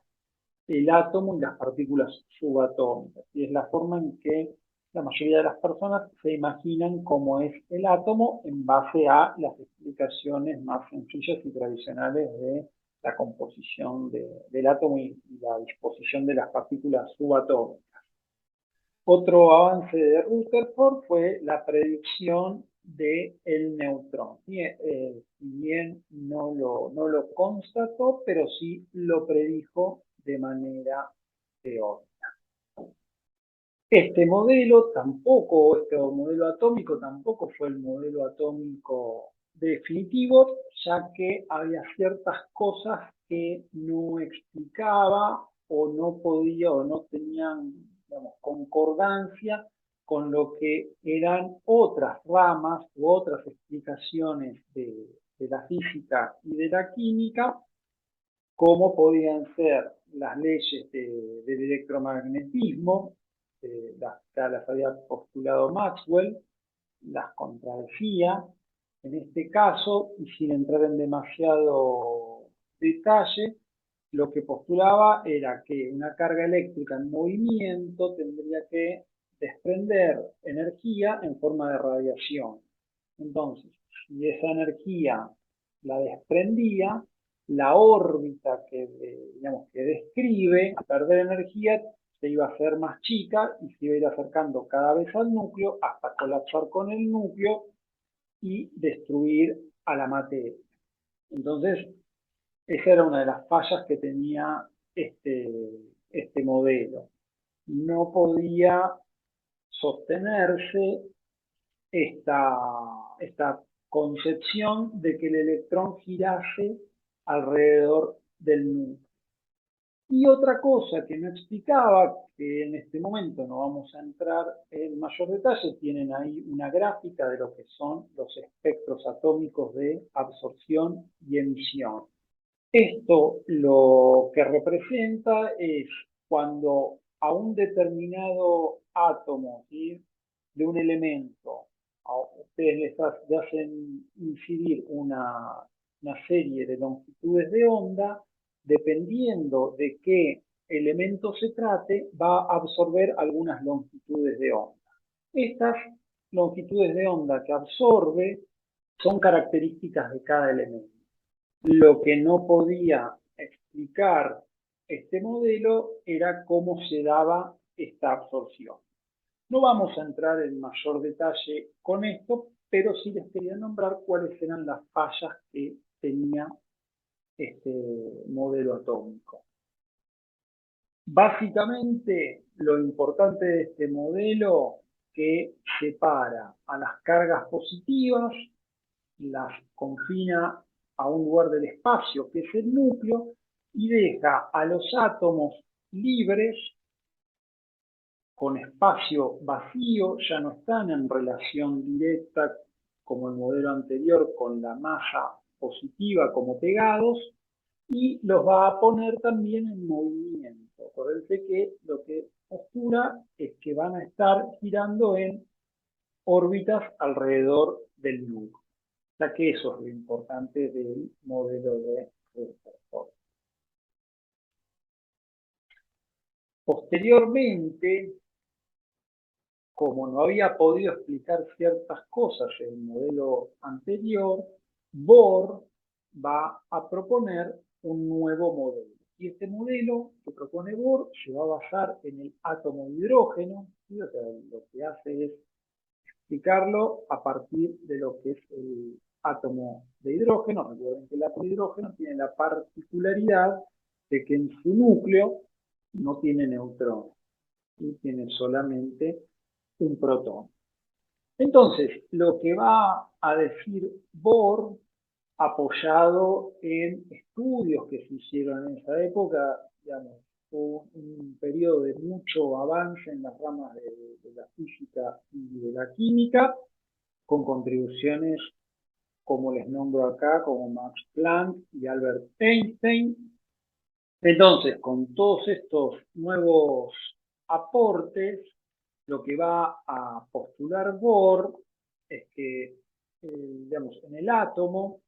Speaker 1: el átomo y las partículas subatómicas. Y es la forma en que la mayoría de las personas se imaginan cómo es el átomo en base a las explicaciones más sencillas y tradicionales de la composición del átomo y la disposición de las partículas subatómicas. Otro avance de Rutherford fue la predicción del neutrón. Si bien no lo constató, pero sí lo predijo de manera teórica. Este modelo atómico tampoco fue el modelo atómico definitivo, ya que había ciertas cosas que no explicaba o no podía o no tenían, digamos, concordancia con lo que eran otras ramas u otras explicaciones de la física y de la química, como podían ser las leyes del electromagnetismo, las había postulado Maxwell, las contradecía. En este caso, y sin entrar en demasiado detalle, lo que postulaba era que una carga eléctrica en movimiento tendría que desprender energía en forma de radiación. Entonces, si esa energía la desprendía, la órbita que describe perder energía se iba a hacer más chica y se iba a ir acercando cada vez al núcleo hasta colapsar con el núcleo y destruir a la materia. Entonces, esa era una de las fallas que tenía este modelo. No podía sostenerse esta concepción de que el electrón girase alrededor del núcleo. Y otra cosa que no explicaba, que en este momento no vamos a entrar en mayor detalle, tienen ahí una gráfica de lo que son los espectros atómicos de absorción y emisión. Esto lo que representa es cuando a un determinado átomo, ¿sí?, de un elemento, ustedes le hacen incidir una serie de longitudes de onda, dependiendo de qué elemento se trate, va a absorber algunas longitudes de onda. Estas longitudes de onda que absorbe son características de cada elemento. Lo que no podía explicar este modelo era cómo se daba esta absorción. No vamos a entrar en mayor detalle con esto, pero sí les quería nombrar cuáles eran las fallas que tenía este modelo atómico. Básicamente, lo importante de este modelo que separa a las cargas positivas, las confina a un lugar del espacio que es el núcleo y deja a los átomos libres con espacio vacío, ya no están en relación directa como el modelo anterior con la masa positiva como pegados, y los va a poner también en movimiento. Acuérdense que lo que postula es que van a estar girando en órbitas alrededor del núcleo. O sea que eso es lo importante del modelo de Rutherford. Posteriormente, como no había podido explicar ciertas cosas en el modelo anterior, Bohr va a proponer un nuevo modelo. Y este modelo que propone Bohr se va a basar en el átomo de hidrógeno, ¿sí? O sea, lo que hace es explicarlo a partir de lo que es el átomo de hidrógeno. Recuerden que el átomo de hidrógeno tiene la particularidad de que en su núcleo no tiene neutrones y tiene solamente un protón. Entonces, lo que va a decir Bohr, apoyado en estudios que se hicieron en esa época, digamos, un periodo de mucho avance en las ramas de la física y de la química, con contribuciones, como les nombro acá, como Max Planck y Albert Einstein. Entonces, con todos estos nuevos aportes, lo que va a postular Bohr es que, digamos, en el átomo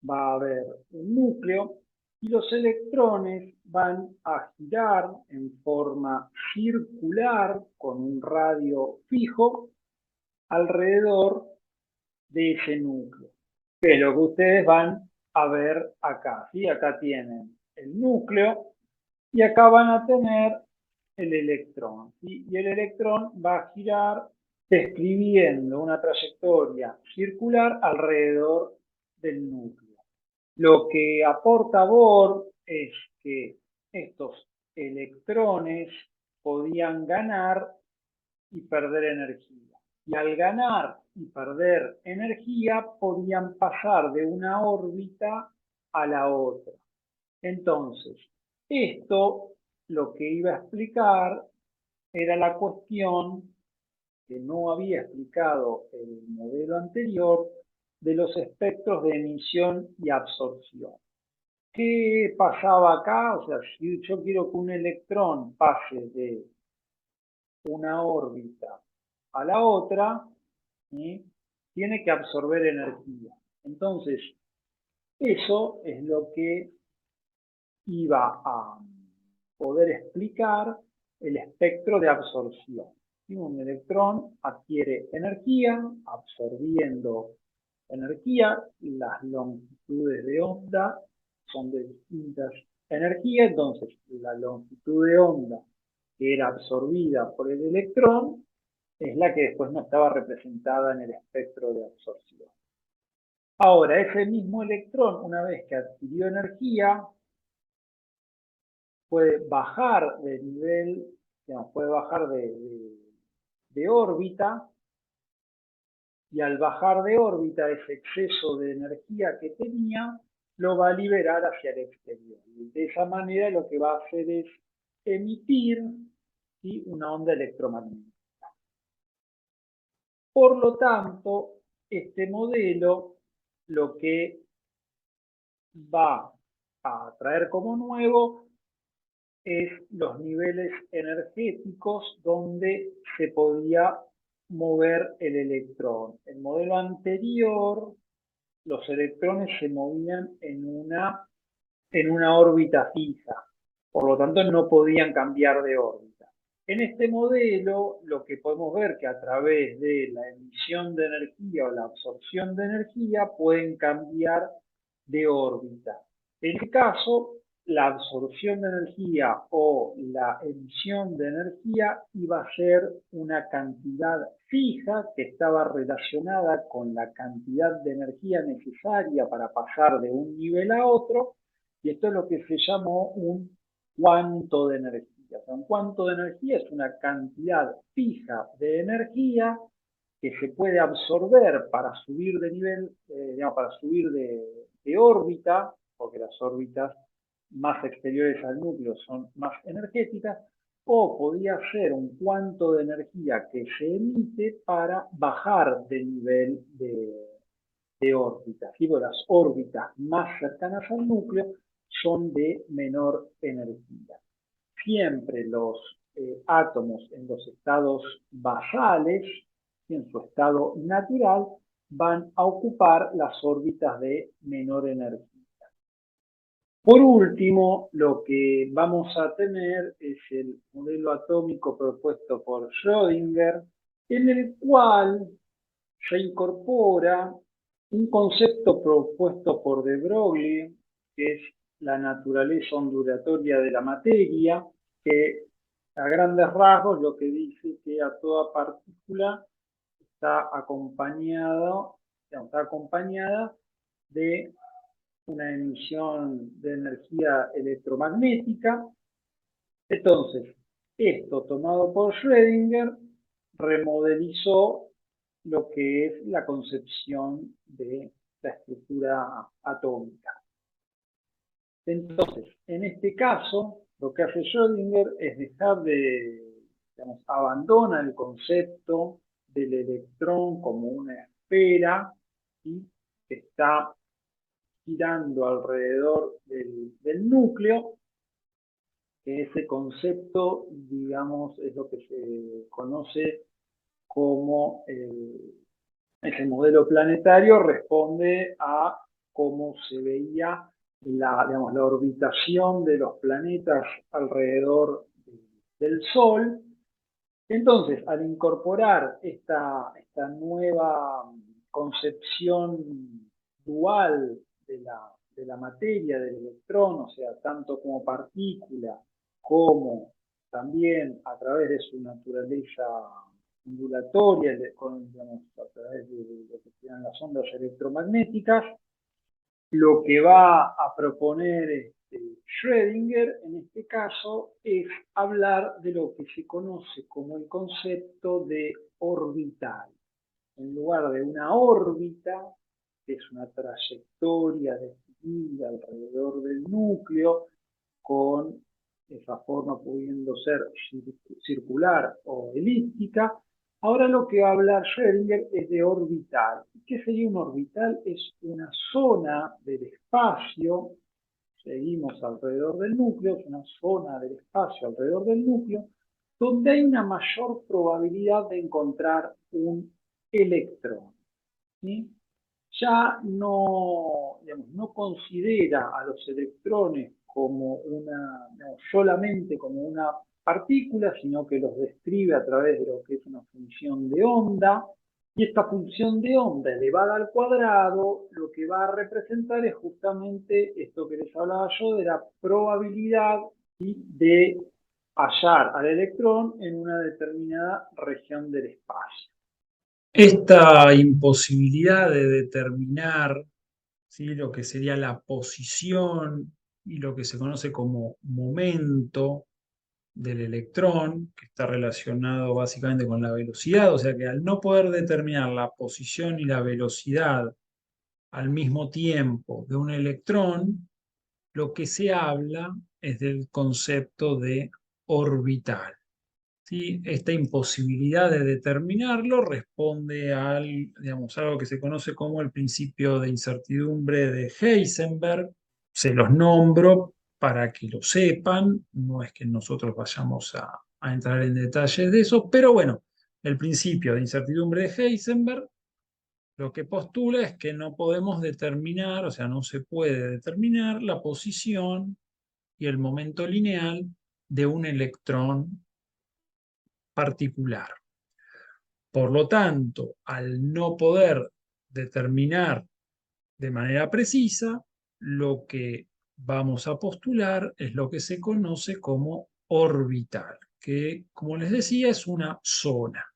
Speaker 1: va a haber un núcleo y los electrones van a girar en forma circular con un radio fijo alrededor de ese núcleo, que es lo que ustedes van a ver acá, ¿sí? Acá tienen el núcleo y acá van a tener el electrón, ¿sí? Y el electrón va a girar describiendo una trayectoria circular alrededor del núcleo. Lo que aporta Bohr es que estos electrones podían ganar y perder energía. Y al ganar y perder energía podían pasar de una órbita a la otra. Entonces, esto lo que iba a explicar era la cuestión que no había explicado el modelo anterior de los espectros de emisión y absorción. ¿Qué pasaba acá? O sea, si yo quiero que un electrón pase de una órbita a la otra, ¿sí?, tiene que absorber energía. Entonces, eso es lo que iba a poder explicar el espectro de absorción. Un electrón adquiere energía absorbiendo energía, las longitudes de onda son de distintas energías, entonces la longitud de onda que era absorbida por el electrón es la que después no estaba representada en el espectro de absorción. Ahora, ese mismo electrón, una vez que adquirió energía, puede bajar de nivel, digamos, puede bajar de órbita, y al bajar de órbita ese exceso de energía que tenía lo va a liberar hacia el exterior. Y de esa manera lo que va a hacer es emitir, ¿sí?, una onda electromagnética. Por lo tanto, este modelo lo que va a traer como nuevo es los niveles energéticos donde se podía mover el electrón. El modelo anterior, los electrones se movían en una órbita fija, por lo tanto no podían cambiar de órbita. En este modelo lo que podemos ver que a través de la emisión de energía o la absorción de energía pueden cambiar de órbita. En este caso, la absorción de energía o la emisión de energía iba a ser una cantidad fija que estaba relacionada con la cantidad de energía necesaria para pasar de un nivel a otro, y esto es lo que se llamó un cuánto de energía. O sea, un cuánto de energía es una cantidad fija de energía que se puede absorber para subir de nivel, digamos, para subir de órbita, porque las órbitas más exteriores al núcleo son más energéticas, o podría ser un cuánto de energía que se emite para bajar de nivel de órbita. ¿Sí? Porque las órbitas más cercanas al núcleo son de menor energía. Siempre los átomos en los estados basales, en su estado natural, van a ocupar las órbitas de menor energía. Por último, lo que vamos a tener es el modelo atómico propuesto por Schrödinger, en el cual se incorpora un concepto propuesto por de Broglie, que es la naturaleza ondulatoria de la materia, que a grandes rasgos lo que dice que a toda partícula está acompañada de una emisión de energía electromagnética. Entonces, esto tomado por Schrödinger remodelizó lo que es la concepción de la estructura atómica. Entonces, en este caso, lo que hace Schrödinger es abandona el concepto del electrón como una esfera, ¿sí?, que está girando alrededor del núcleo, que ese concepto, digamos, es lo que se conoce como ese modelo planetario responde a cómo se veía la orbitación de los planetas alrededor del Sol. Entonces, al incorporar esta nueva concepción dual de la materia, del electrón, o sea, tanto como partícula como también a través de su naturaleza ondulatoria, a través de lo que sean las ondas electromagnéticas, lo que va a proponer Schrödinger en este caso es hablar de lo que se conoce como el concepto de orbital. En lugar de una órbita, que es una trayectoria definida alrededor del núcleo, con esa forma pudiendo ser circular o elíptica, ahora lo que va a hablar Schrödinger es de orbital. ¿Qué sería un orbital? Es una zona del espacio, seguimos alrededor del núcleo, es una zona del espacio alrededor del núcleo, donde hay una mayor probabilidad de encontrar un electrón, ¿sí? Ya no, digamos, no considera a los electrones como solamente como una partícula, sino que los describe a través de lo que es una función de onda, y esta función de onda elevada al cuadrado lo que va a representar es justamente esto que les hablaba yo de la probabilidad, ¿sí?, de hallar al electrón en una determinada región del espacio.
Speaker 2: Esta imposibilidad de determinar, ¿sí?, lo que sería la posición y lo que se conoce como momento del electrón, que está relacionado básicamente con la velocidad, o sea que al no poder determinar la posición y la velocidad al mismo tiempo de un electrón, lo que se habla es del concepto de orbital. ¿Sí? Esta imposibilidad de determinarlo responde digamos, algo que se conoce como el principio de incertidumbre de Heisenberg. Se los nombro para que lo sepan, no es que nosotros vayamos a entrar en detalles de eso, pero bueno, el principio de incertidumbre de Heisenberg lo que postula es que no podemos determinar, o sea, no se puede determinar la posición y el momento lineal de un electrón particular. Por lo tanto, al no poder determinar de manera precisa, lo que vamos a postular es lo que se conoce como orbital, que, como les decía, es una zona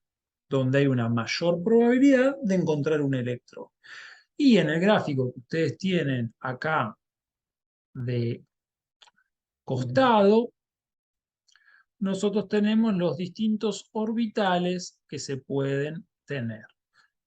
Speaker 2: donde hay una mayor probabilidad de encontrar un electrón. Y en el gráfico que ustedes tienen acá de costado, nosotros tenemos los distintos orbitales que se pueden tener.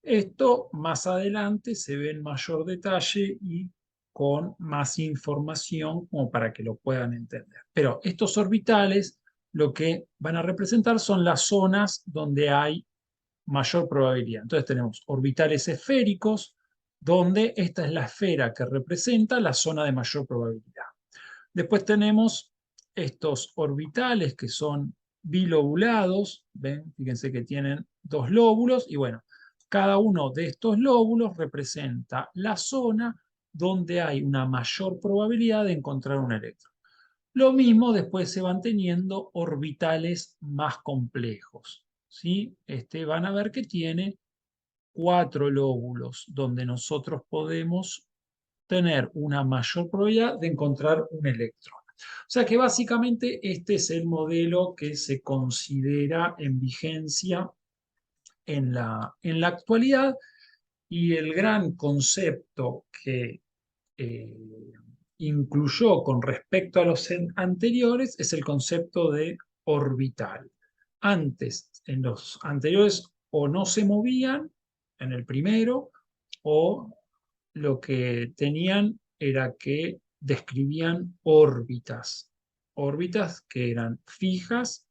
Speaker 2: Esto más adelante se ve en mayor detalle y con más información como para que lo puedan entender. Pero estos orbitales lo que van a representar son las zonas donde hay mayor probabilidad. Entonces tenemos orbitales esféricos, donde esta es la esfera que representa la zona de mayor probabilidad. Después tenemos estos orbitales que son bilobulados, ¿ven? Fíjense que tienen dos lóbulos y bueno, cada uno de estos lóbulos representa la zona donde hay una mayor probabilidad de encontrar un electrón. Lo mismo después se van teniendo orbitales más complejos, ¿sí? Van a ver que tiene 4 lóbulos donde nosotros podemos tener una mayor probabilidad de encontrar un electrón. O sea que básicamente este es el modelo que se considera en vigencia en la actualidad, y el gran concepto que incluyó con respecto a los anteriores es el concepto de orbital. Antes, en los anteriores, o no se movían en el primero, o lo que tenían era que describían órbitas que eran fijas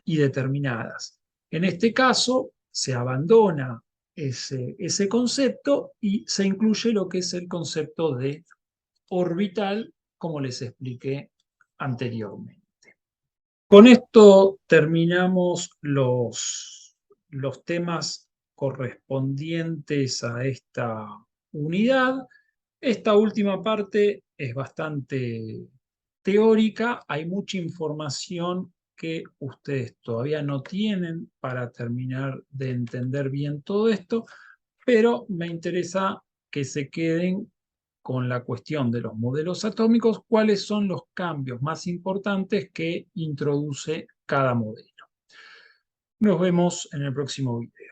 Speaker 2: y determinadas. En este caso, se abandona ese concepto y se incluye lo que es el concepto de orbital, como les expliqué anteriormente. Con esto terminamos los temas correspondientes a esta unidad. Esta última parte es bastante teórica, hay mucha información que ustedes todavía no tienen para terminar de entender bien todo esto, pero me interesa que se queden con la cuestión de los modelos atómicos, cuáles son los cambios más importantes que introduce cada modelo. Nos vemos en el próximo video.